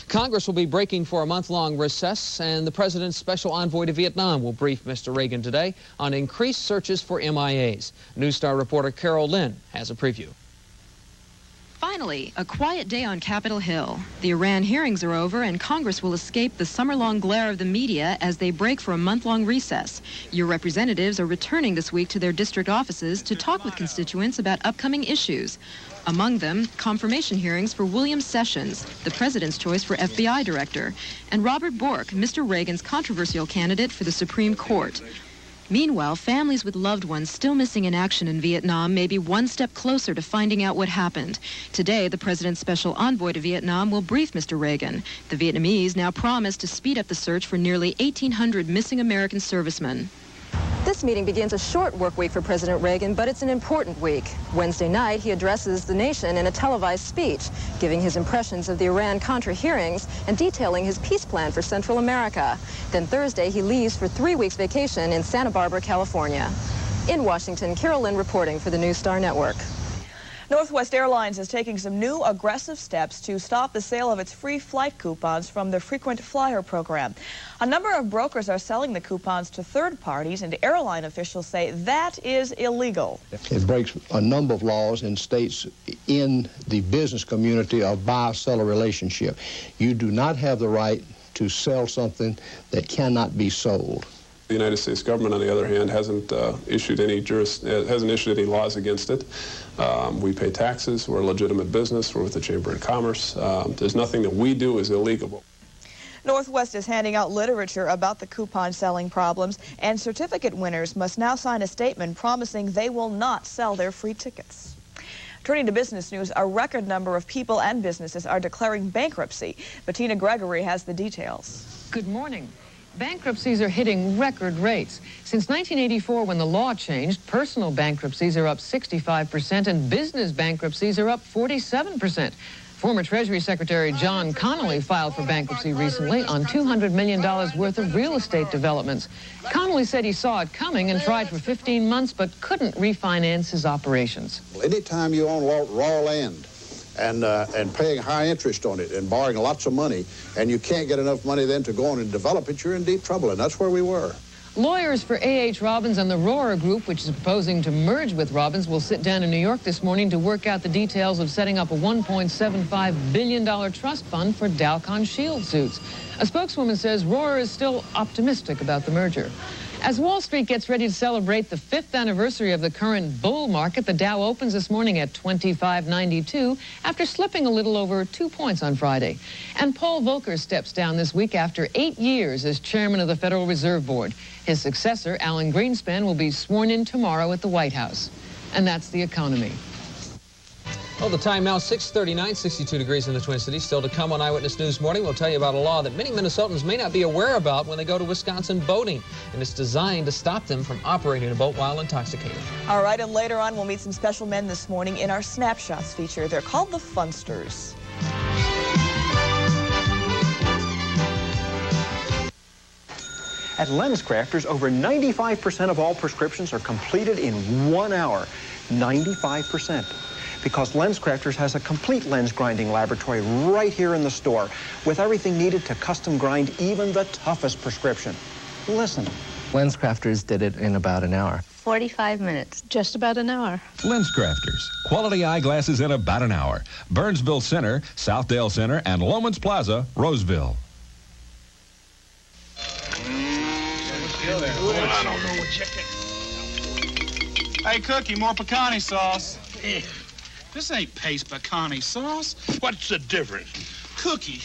Congress will be breaking for a month-long recess, and the president's special envoy to Vietnam will brief Mr. Reagan today on increased searches for MIAs. News Star reporter Carol Lynn has a preview. Finally, a quiet day on Capitol Hill. The Iran hearings are over, and Congress will escape the summer-long glare of the media as they break for a month-long recess. Your representatives are returning this week to their district offices to talk with constituents about upcoming issues. Among them, confirmation hearings for William Sessions, the president's choice for FBI director, and Robert Bork, Mr. Reagan's controversial candidate for the Supreme Court. Meanwhile, families with loved ones still missing in action in Vietnam may be one step closer to finding out what happened. Today, the president's special envoy to Vietnam will brief Mr. Reagan. The Vietnamese now promise to speed up the search for nearly 1,800 missing American servicemen. This meeting begins a short work week for President Reagan, but it's an important week. Wednesday night, he addresses the nation in a televised speech, giving his impressions of the Iran-Contra hearings and detailing his peace plan for Central America. Then Thursday, he leaves for 3 weeks vacation in Santa Barbara, California. In Washington, Carol Lynn reporting for the News Star Network. Northwest Airlines is taking some new aggressive steps to stop the sale of its free flight coupons from the frequent flyer program. A number of brokers are selling the coupons to third parties, and airline officials say that is illegal. It breaks a number of laws in states in the business community of buyer-seller relationship. You do not have the right to sell something that cannot be sold. The United States government, on the other hand, hasn't issued any laws against it. We pay taxes. We're a legitimate business. We're with the Chamber of Commerce. There's nothing that we do is illegal. Northwest is handing out literature about the coupon selling problems, and certificate winners must now sign a statement promising they will not sell their free tickets. Turning to business news, a record number of people and businesses are declaring bankruptcy. Bettina Gregory has the details. Good morning. Bankruptcies are hitting record rates. Since 1984, when the law changed, personal bankruptcies are up 65% and business bankruptcies are up 47%. Former Treasury Secretary John Connolly filed for bankruptcy recently on $200 million worth of real estate developments. Connolly said he saw it coming and tried for 15 months but couldn't refinance his operations. Anytime you own raw land and paying high interest on it and borrowing lots of money, and you can't get enough money then to go on and develop it, you're in deep trouble, and that's where we were. Lawyers for A.H. Robbins and the Rohrer Group, which is proposing to merge with Robbins, will sit down in New York this morning to work out the details of setting up a $1.75 billion trust fund for Dalcon Shield suits. A spokeswoman says Rohrer is still optimistic about the merger. As Wall Street gets ready to celebrate the 5th anniversary of the current bull market, the Dow opens this morning at 2592 after slipping a little over 2 points on Friday. And Paul Volcker steps down this week after 8 years as chairman of the Federal Reserve Board. His successor, Alan Greenspan, will be sworn in tomorrow at the White House. And that's the economy. Well, the time now, 6:39, 62 degrees in the Twin Cities. Still to come on Eyewitness News Morning, we'll tell you about a law that many Minnesotans may not be aware about when they go to Wisconsin boating. And it's designed to stop them from operating a boat while intoxicated. All right, and later on, we'll meet some special men this morning in our Snapshots feature. They're called the Funsters. At LensCrafters, over 95% of all prescriptions are completed in 1 hour. 95%. Because LensCrafters has a complete lens grinding laboratory right here in the store with everything needed to custom grind even the toughest prescription. Listen. LensCrafters did it in about an hour. 45 minutes. Just about an hour. LensCrafters. Quality eyeglasses in about an hour. Burnsville Center, Southdale Center, and Lomans Plaza, Roseville. I don't know what chicken. Hey, Cookie, more pecani sauce. This ain't paste pecani sauce. What's the difference? Cookie,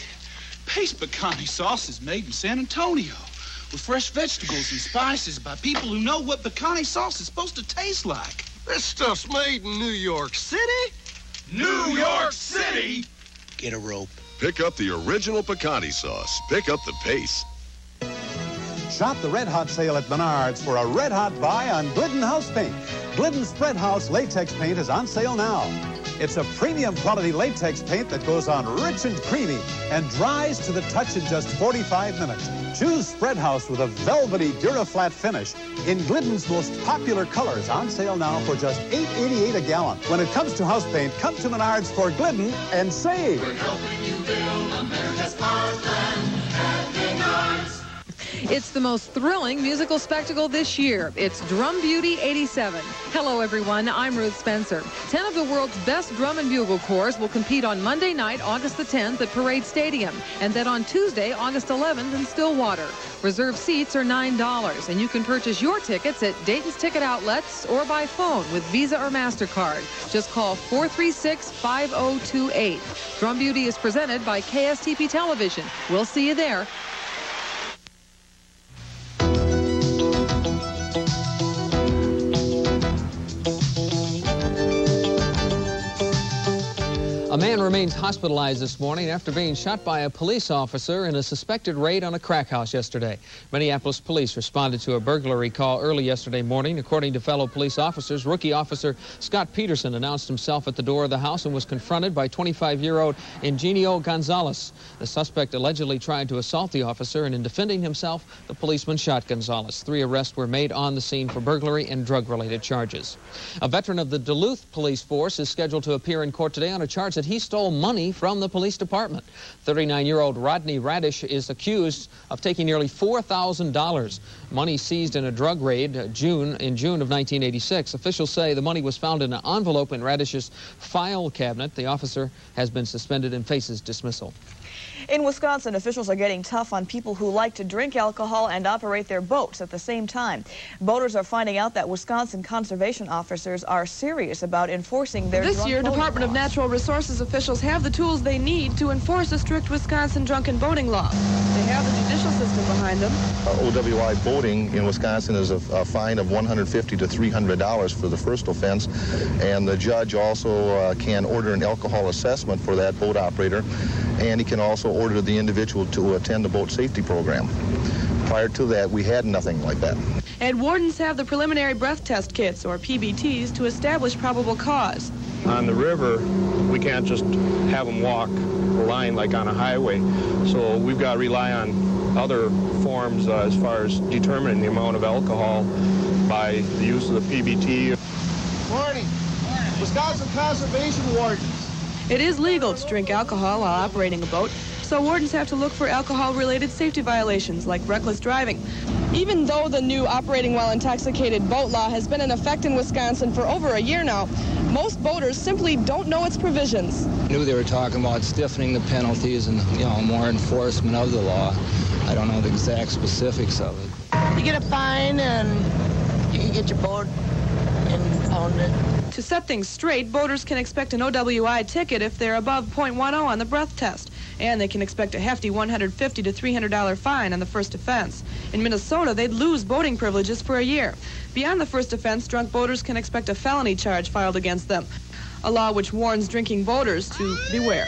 paste pecani sauce is made in San Antonio with fresh vegetables and spices by people who know what pecani sauce is supposed to taste like. This stuff's made in New York City? New York City? Get a rope. Pick up the original pecani sauce. Pick up the pace. Shop the Red Hot sale at Menards for a red hot buy on Glidden House Paint. Glidden Spread House Latex Paint is on sale now. It's a premium quality latex paint that goes on rich and creamy and dries to the touch in just 45 minutes. Choose Spread House with a velvety Duraflat finish in Glidden's most popular colors, on sale now for just $8.88 a gallon. When it comes to house paint, come to Menards for Glidden and save. We're helping you build America's heartland at Menards. It's the most thrilling musical spectacle this year. It's Drum Beauty 87. Hello, everyone. I'm Ruth Spencer. 10 of the world's best drum and bugle corps will compete on Monday night, August the 10th at Parade Stadium, and then on Tuesday, August 11th in Stillwater. Reserved seats are $9, and you can purchase your tickets at Dayton's ticket outlets or by phone with Visa or MasterCard. Just call 436-5028. Drum Beauty is presented by KSTP Television. We'll see you there. A man remains hospitalized this morning after being shot by a police officer in a suspected raid on a crack house yesterday. Minneapolis police responded to a burglary call early yesterday morning. According to fellow police officers, rookie officer Scott Peterson announced himself at the door of the house and was confronted by 25-year-old Ingenio Gonzalez. The suspect allegedly tried to assault the officer, and in defending himself, the policeman shot Gonzalez. 3 arrests were made on the scene for burglary and drug-related charges. A veteran of the Duluth police force is scheduled to appear in court today on a charge that he stole money from the police department. 39-year-old Rodney Radish is accused of taking nearly $4,000. Money seized in a drug raid in June of 1986. Officials say the money was found in an envelope in Radish's file cabinet. The officer has been suspended and faces dismissal. In Wisconsin, officials are getting tough on people who like to drink alcohol and operate their boats at the same time. Boaters are finding out that Wisconsin conservation officers are serious about enforcing their This year, Department of Natural Resources officials have the tools they need to enforce a strict Wisconsin drunken boating law. They have the judicial system behind them. OWI boating in Wisconsin is a fine of $150 to $300 for the first offense, and the judge also can order an alcohol assessment for that boat operator, and he can also order the individual to attend the boat safety program. Prior to that, we had nothing like that. And wardens have the preliminary breath test kits, or PBTs, to establish probable cause. On the river, we can't just have them walk the line like on a highway, so we've got to rely on other forms as far as determining the amount of alcohol by the use of the PBT. Morning. Wisconsin Conservation Wardens. It is legal to drink alcohol while operating a boat, so wardens have to look for alcohol-related safety violations like reckless driving. Even though the new operating while intoxicated boat law has been in effect in Wisconsin for over a year now, most boaters simply don't know its provisions. I knew they were talking about stiffening the penalties and, more enforcement of the law. I don't know the exact specifics of it. You get a fine and you can get your boat impounded. To set things straight, boaters can expect an OWI ticket if they're above .10 on the breath test. And they can expect a hefty $150 to $300 fine on the first offense. In Minnesota, they'd lose boating privileges for a year. Beyond the first offense, drunk boaters can expect a felony charge filed against them, a law which warns drinking boaters to beware.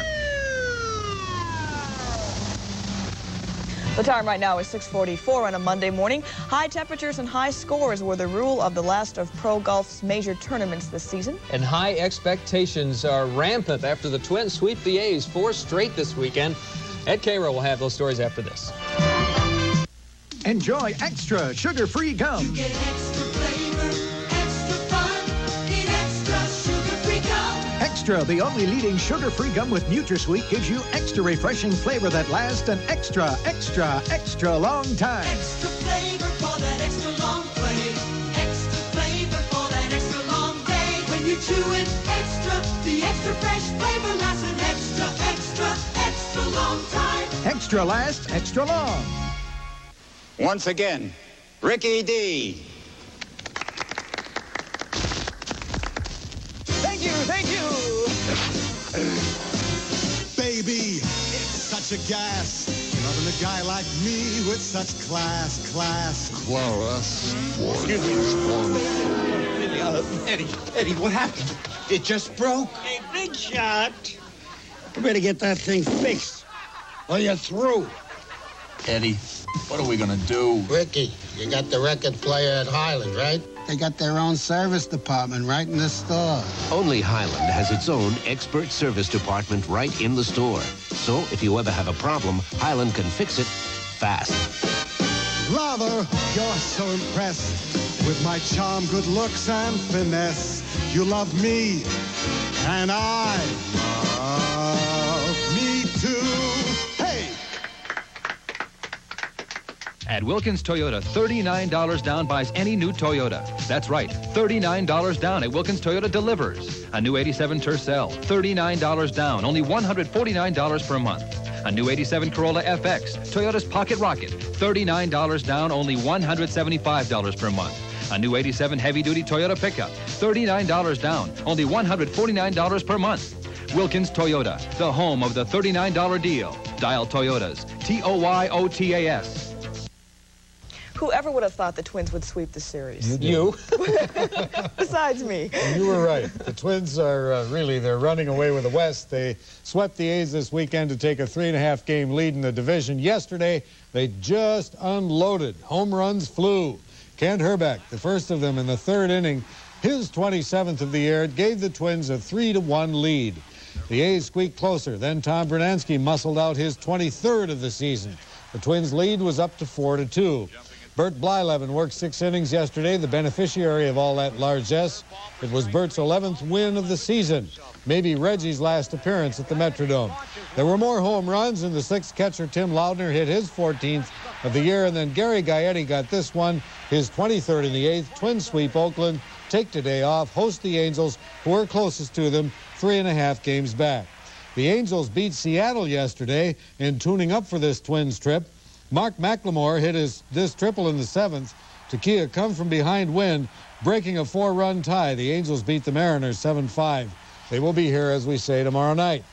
The time right now is 6:44 on a Monday morning. High temperatures and high scores were the rule of the last of Pro Golf's major tournaments this season. And high expectations are rampant after the Twins sweep the A's 4 straight this weekend. Ed Cairo will have those stories after this. Enjoy extra sugar-free gum. You get extra flavor, extra fun, in extra sugar-free gum. Extra, the only leading sugar-free gum with NutraSweet, gives you extra refreshing flavor that lasts an extra long time. Extra flavor for that extra long play. Extra flavor for that extra long day. When you chew it extra, the extra fresh flavor lasts an extra long time. Extra lasts extra long. Once again, Ricky D. Thank you. Baby, it's such a gas. Loving a guy like me with such class. Excuse me. Eddie, what happened? It just broke. Hey, Big Shot. You better get that thing fixed or you're through. Eddie, what are we gonna do? Ricky, you got the record player at Highland, right? They got their own service department right in the store. Only Highland has its own expert service department right in the store. So if you ever have a problem, Highland can fix it fast. Lather, you're so impressed with my charm, good looks, and finesse. You love me, and I love me too. Hey! At Wilkins Toyota, $39 down buys any new Toyota. That's right, $39 down at Wilkins Toyota delivers. A new 87 Tercel, $39 down, only $149 per month. A new 87 Corolla FX, Toyota's Pocket Rocket, $39 down, only $175 per month. A new 87 heavy-duty Toyota pickup, $39 down, only $149 per month. Wilkins Toyota, the home of the $39 deal. Dial Toyotas, Toyotas. Whoever would have thought the Twins would sweep the series? You. Besides me. You were right. The Twins are they're running away with the West. They swept the A's this weekend to take a 3.5-game lead in the division. Yesterday, they just unloaded. Home runs flew. Kent Herbeck, the first of them in the 3rd inning, his 27th of the year, gave the Twins a 3-1 lead. The A's squeaked closer. Then Tom Brunansky muscled out his 23rd of the season. The Twins' lead was up to 4-2. Bert Blyleven worked 6 innings yesterday, the beneficiary of all that largesse. It was Bert's 11th win of the season, maybe Reggie's last appearance at the Metrodome. There were more home runs, and the 6th catcher, Tim Loudner, hit his 14th of the year, and then Gary Gaetti got this one, his 23rd in the 8th. Twins sweep Oakland, take today off, host the Angels, who are closest to them, 3.5 games back. The Angels beat Seattle yesterday in tuning up for this Twins trip. Mark McLemore hit this triple in the 7th. Takia come from behind win, breaking a 4-run tie. The Angels beat the Mariners 7-5. They will be here, as we say, tomorrow night.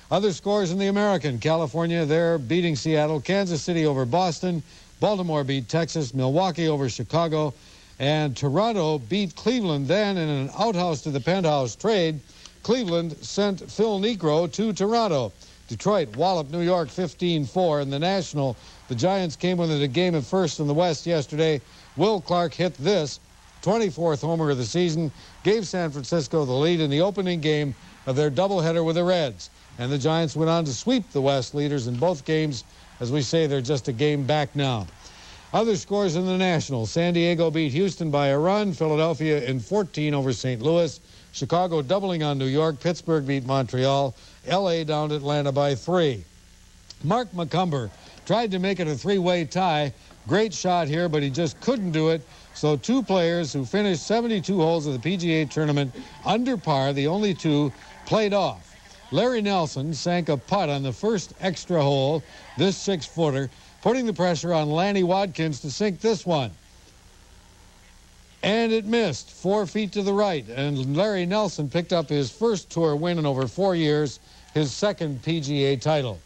Other scores in the American. California, they're beating Seattle. Kansas City over Boston. Baltimore beat Texas. Milwaukee over Chicago. And Toronto beat Cleveland. Then, in an outhouse to the penthouse trade, Cleveland sent Phil Niekro to Toronto. Detroit walloped New York 15-4. In the National, the Giants came within a game at first in the West yesterday. Will Clark hit this 24th homer of the season, gave San Francisco the lead in the opening game of their doubleheader with the Reds. And the Giants went on to sweep the West leaders in both games. As we say, they're just a game back now. Other scores in the National. San Diego beat Houston by a run. Philadelphia in 14 over St. Louis. Chicago doubling on New York. Pittsburgh beat Montreal. L.A. downed Atlanta by 3. Mark McCumber tried to make it a 3-way tie. Great shot here, but he just couldn't do it. So 2 players who finished 72 holes of the PGA tournament under par, the only 2, played off. Larry Nelson sank a putt on the first extra hole, this 6-footer, putting the pressure on Lanny Wadkins to sink this one. And it missed 4 feet to the right. And Larry Nelson picked up his first tour win in over 4 years, his second PGA title.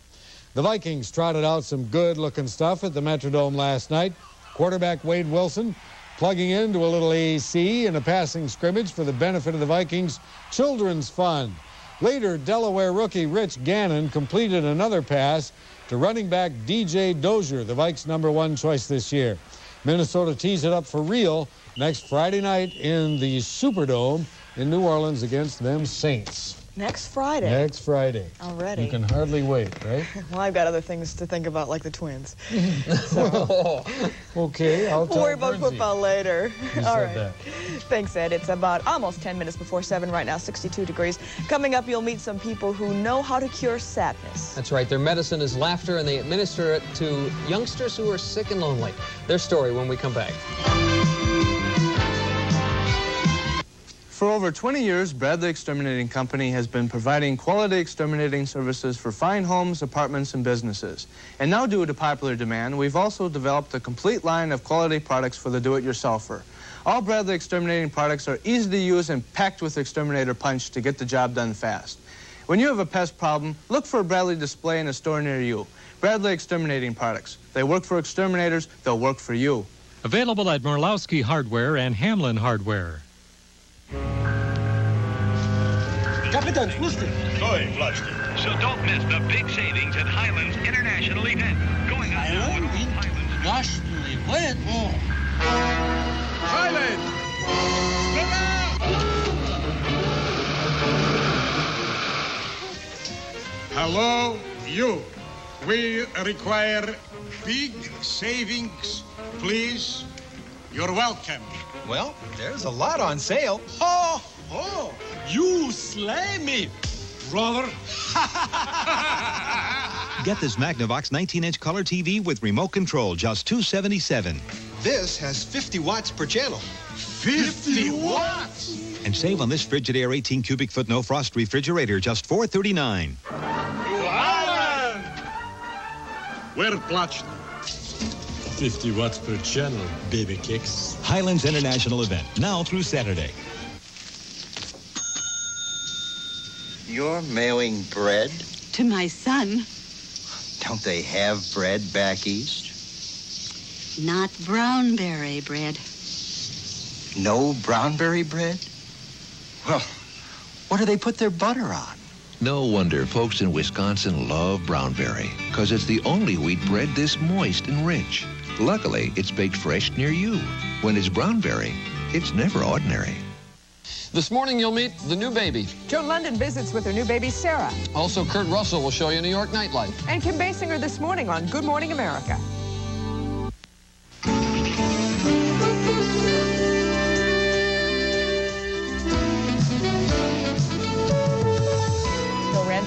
The Vikings trotted out some good-looking stuff at the Metrodome last night. Quarterback Wade Wilson plugging into a little AC in a passing scrimmage for the benefit of the Vikings' Children's Fund. Later, Delaware rookie Rich Gannon completed another pass to running back DJ Dozier, the Vikes' #1 choice this year. Minnesota tees it up for real next Friday night in the Superdome in New Orleans against them Saints. Next Friday. Next Friday. Already. You can hardly wait, right? Well, I've got other things to think about, like the Twins. Okay, I'll We'll worry about football later. All right. That. Thanks, Ed. It's about almost 10 minutes before 7 right now, 62 degrees. Coming up, you'll meet some people who know how to cure sadness. That's right. Their medicine is laughter, and they administer it to youngsters who are sick and lonely. Their story when we come back. For over 20 years, Bradley Exterminating Company has been providing quality exterminating services for fine homes, apartments, and businesses. And now, due to popular demand, we've also developed a complete line of quality products for the do-it-yourselfer. All Bradley Exterminating products are easy to use and packed with exterminator punch to get the job done fast. When you have a pest problem, look for a Bradley display in a store near you. Bradley Exterminating products. They work for exterminators, they'll work for you. Available at Murlowski Hardware and Hamlin Hardware. Kapitan, spusty. Stoi, Vlachty. So don't miss the big savings at Highlands International Event. Going on now at all Highlands. National Event? Oh. Highland! Hello, you. We require big savings, please. You're welcome. Well, there's a lot on sale. Oh, oh, you slay me, brother. Get this Magnavox 19-inch color TV with remote control, just $277. This has 50 watts per channel. 50 watts? And save on this Frigidaire 18 cubic foot no frost refrigerator, just $439. Island! We're Platchner. 50 watts per channel, baby kicks. Highlands International Event, now through Saturday. You're mailing bread? To my son. Don't they have bread back east? Not brownberry bread. No brownberry bread? Well, what do they put their butter on? No wonder folks in Wisconsin love brownberry, because it's the only wheat bread this moist and rich. Luckily, it's baked fresh near you. When it's brownberry, it's never ordinary. This morning, you'll meet the new baby. Joan London visits with her new baby, Sarah. Also, Kurt Russell will show you New York nightlife. And Kim Basinger this morning on Good Morning America.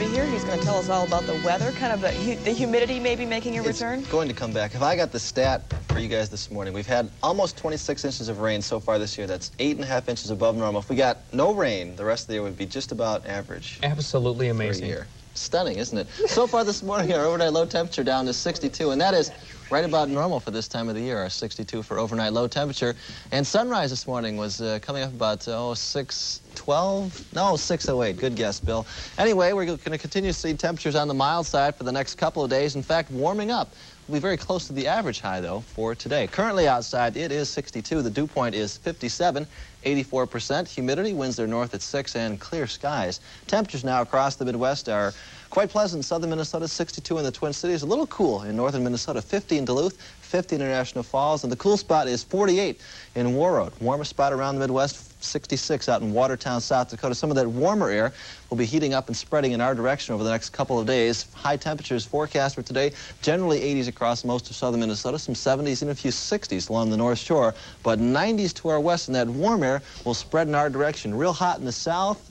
Here. He's going to tell us all about the weather, kind of the humidity maybe making a return. It's going to come back. If I got the stat for you guys this morning, we've had almost 26 inches of rain so far this year. That's 8.5 inches above normal. If we got no rain, the rest of the year would be just about average. Absolutely amazing. For a year. Stunning, isn't it? So far this morning, our overnight low temperature down to 62, and that is right about normal for this time of the year, our 62 for overnight low temperature. And sunrise this morning was coming up about, 6:12? No, 6:08. Good guess, Bill. Anyway, we're going to continue to see temperatures on the mild side for the next couple of days. In fact, warming up. We'll be very close to the average high, though, for today. Currently outside, it is 62. The dew point is 57, 84%. Humidity, winds are north at 6, and clear skies. Temperatures now across the Midwest are quite pleasant in southern Minnesota, 62 in the Twin Cities. A little cool in northern Minnesota, 50 in Duluth, 50 in International Falls, and the cool spot is 48 in Warroad. Warmest spot around the Midwest, 66 out in Watertown, South Dakota. Some of that warmer air will be heating up and spreading in our direction over the next couple of days. High temperatures forecast for today, generally 80s across most of southern Minnesota, some 70s and a few 60s along the North Shore, but 90s to our west, and that warm air will spread in our direction. Real hot in the south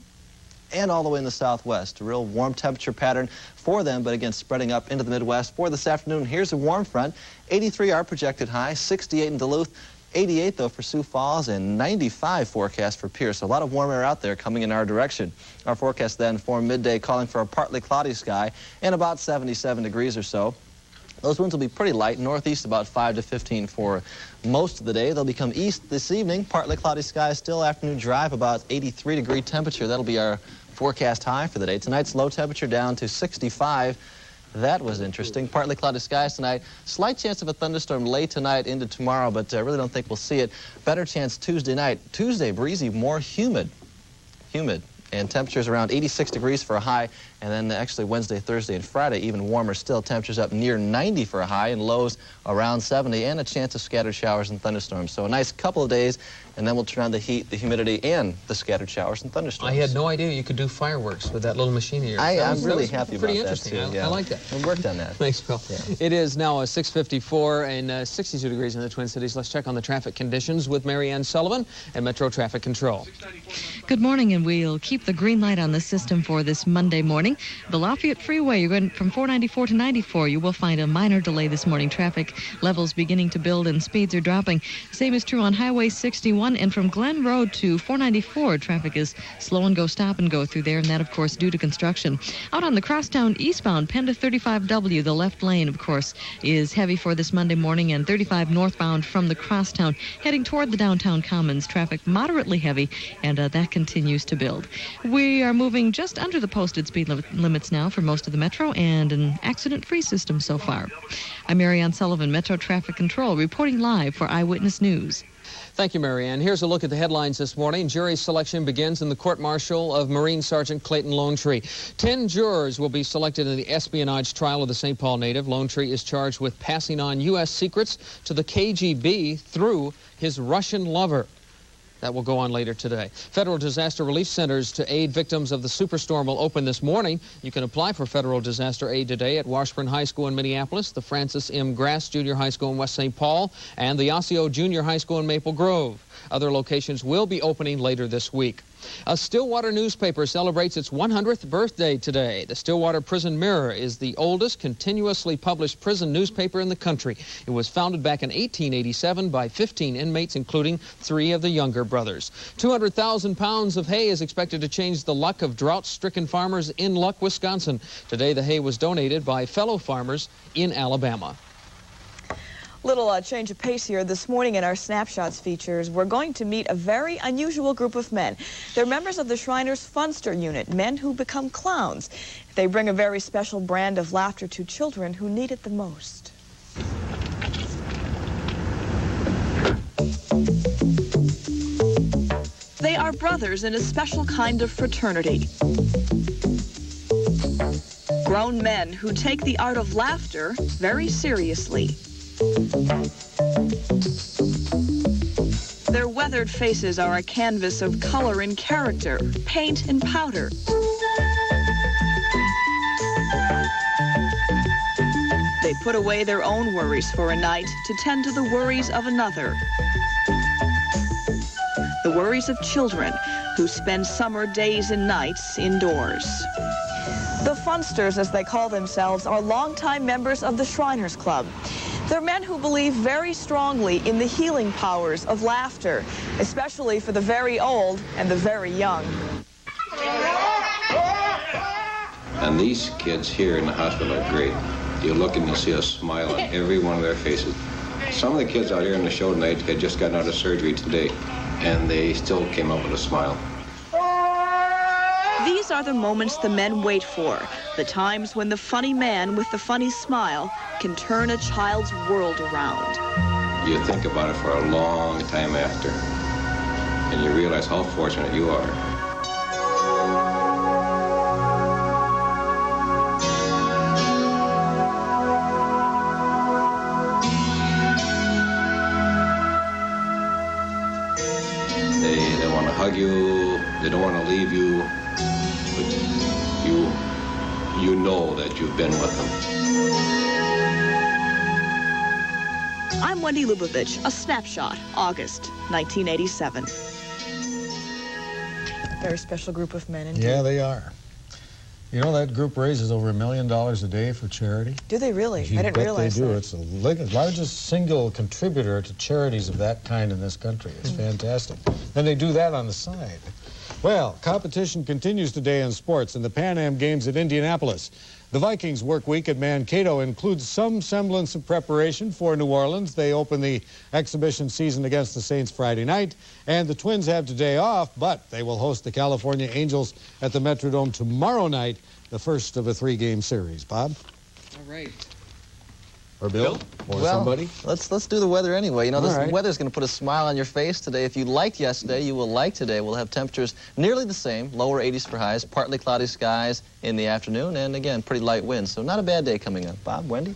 and all the way in the southwest. A real warm temperature pattern for them, but again, spreading up into the Midwest. For this afternoon, here's a warm front. 83 our projected high, 68 in Duluth, 88, though, for Sioux Falls, and 95 forecast for Pierce. A lot of warm air out there coming in our direction. Our forecast then for midday calling for a partly cloudy sky and about 77 degrees or so. Those winds will be pretty light, northeast about 5 to 15 for most of the day. They'll become east this evening. Partly cloudy skies, still afternoon drive, about 83-degree temperature. That'll be our forecast high for the day. Tonight's low temperature down to 65. That was interesting. Partly cloudy skies tonight. Slight chance of a thunderstorm late tonight into tomorrow, but I really don't think we'll see it. Better chance Tuesday night. Tuesday, breezy, more humid. And temperatures around 86 degrees for a high, and then actually Wednesday, Thursday, and Friday even warmer still. Temperatures up near 90 for a high and lows around 70, and a chance of scattered showers and thunderstorms. So a nice couple of days, and then we'll turn on the heat, the humidity, and the scattered showers and thunderstorms. I had no idea you could do fireworks with that little machine of yours. I'm really happy about that, too. I like that. We worked on that. Thanks, Phil. Yeah. It is now 6:54 and 62 degrees in the Twin Cities. Let's check on the traffic conditions with Mary Ann Sullivan at Metro Traffic Control. Good morning, and we'll keep the green light on the system for this Monday morning. The Lafayette Freeway, you're going from 494 to 94. You will find a minor delay this morning. Traffic levels beginning to build and speeds are dropping. Same is true on Highway 61, and from Glen Road to 494, traffic is slow and go stop and go through there, and that, of course, due to construction. Out on the crosstown eastbound, Penn to 35W, the left lane, of course, is heavy for this Monday morning, and 35 northbound from the crosstown heading toward the downtown commons. Traffic moderately heavy, and that continues to build. We are moving just under the posted speed limits now for most of the metro, and an accident-free system so far. I'm Mary Ann Sullivan, Metro Traffic Control, reporting live for Eyewitness News. Thank you, Mary Ann. Here's a look at the headlines this morning. Jury selection begins in the court-martial of Marine Sergeant Clayton Lonetree. 10 jurors will be selected in the espionage trial of the St. Paul native. Lonetree is charged with passing on U.S. secrets to the KGB through his Russian lover. That will go on later today. Federal disaster relief centers to aid victims of the superstorm will open this morning. You can apply for federal disaster aid today at Washburn High School in Minneapolis, the Francis M. Grass Junior High School in West St. Paul, and the Osseo Junior High School in Maple Grove. Other locations will be opening later this week. A Stillwater newspaper celebrates its 100th birthday today. The Stillwater Prison Mirror is the oldest continuously published prison newspaper in the country. It was founded back in 1887 by 15 inmates, including 3 of the younger brothers. 200,000 pounds of hay is expected to change the luck of drought-stricken farmers in Luck, Wisconsin. Today, the hay was donated by fellow farmers in Alabama. Little change of pace here. This morning in our Snapshots features, we're going to meet a very unusual group of men. They're members of the Shriners Funster Unit, men who become clowns. They bring a very special brand of laughter to children who need it the most. They are brothers in a special kind of fraternity. Grown men who take the art of laughter very seriously. Their weathered faces are a canvas of color and character, paint and powder. They put away their own worries for a night to tend to the worries of another. The worries of children who spend summer days and nights indoors. The Funsters, as they call themselves, are longtime members of the Shriners Club. They're men who believe very strongly in the healing powers of laughter, especially for the very old and the very young. And these kids here in the hospital are great. You look and you see a smile on every one of their faces. Some of the kids out here in the show tonight had just gotten out of surgery today, and they still came up with a smile. These are the moments the men wait for, the times when the funny man with the funny smile can turn a child's world around. You think about it for a long time after, and you realize how fortunate you are. They want to hug you, they don't want to leave you. You know that you've been with them. I'm Wendy Lubavitch, a snapshot, August 1987. Very special group of men indeed. Yeah, they are. You know, that group raises over $1 million a day for charity. Do they really? I didn't realize they do. that. It's the largest single contributor to charities of that kind in this country. It's fantastic. And they do that on the side. Well, competition continues today in sports in the Pan Am Games at Indianapolis. The Vikings' work week at Mankato includes some semblance of preparation for New Orleans. They open the exhibition season against the Saints Friday night, and the Twins have today off, but they will host the California Angels at the Metrodome tomorrow night, the first of a 3-game series. Bob? All right. Or Bill? Or well, somebody? Let's do the weather anyway. You know, this right. weather's going to put a smile on your face today. If you liked yesterday, you will like today. We'll have temperatures nearly the same, lower 80s for highs, partly cloudy skies in the afternoon, and again, pretty light winds. So not a bad day coming up. Bob, Wendy?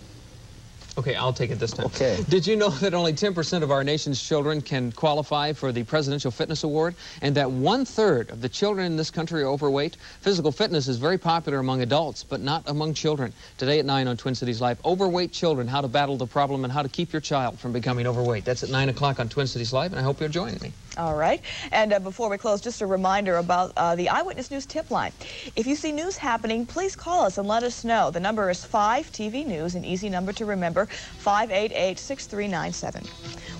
Okay, I'll take it this time. Okay. Did you know that only 10% of our nation's children can qualify for the Presidential Fitness Award, and that 1/3 of the children in this country are overweight? Physical fitness is very popular among adults, but not among children. Today at 9 on Twin Cities Live, overweight children, how to battle the problem and how to keep your child from becoming overweight. That's at 9 o'clock on Twin Cities Live, and I hope you'll join me. All right. And before we close, just a reminder about the Eyewitness News tip line. If you see news happening, please call us and let us know. The number is 5TV News, an easy number to remember, 588-6397.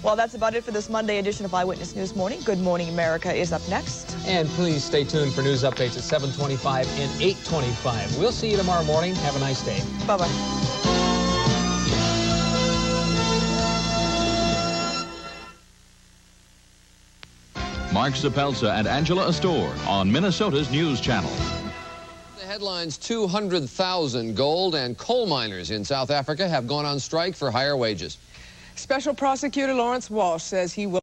Well, that's about it for this Monday edition of Eyewitness News Morning. Good Morning America is up next. And please stay tuned for news updates at 7:25 and 8:25. We'll see you tomorrow morning. Have a nice day. Bye-bye. Mark Sapelsa and Angela Astor on Minnesota's News Channel. The headlines: 200,000 gold and coal miners in South Africa have gone on strike for higher wages. Special Prosecutor Lawrence Walsh says he will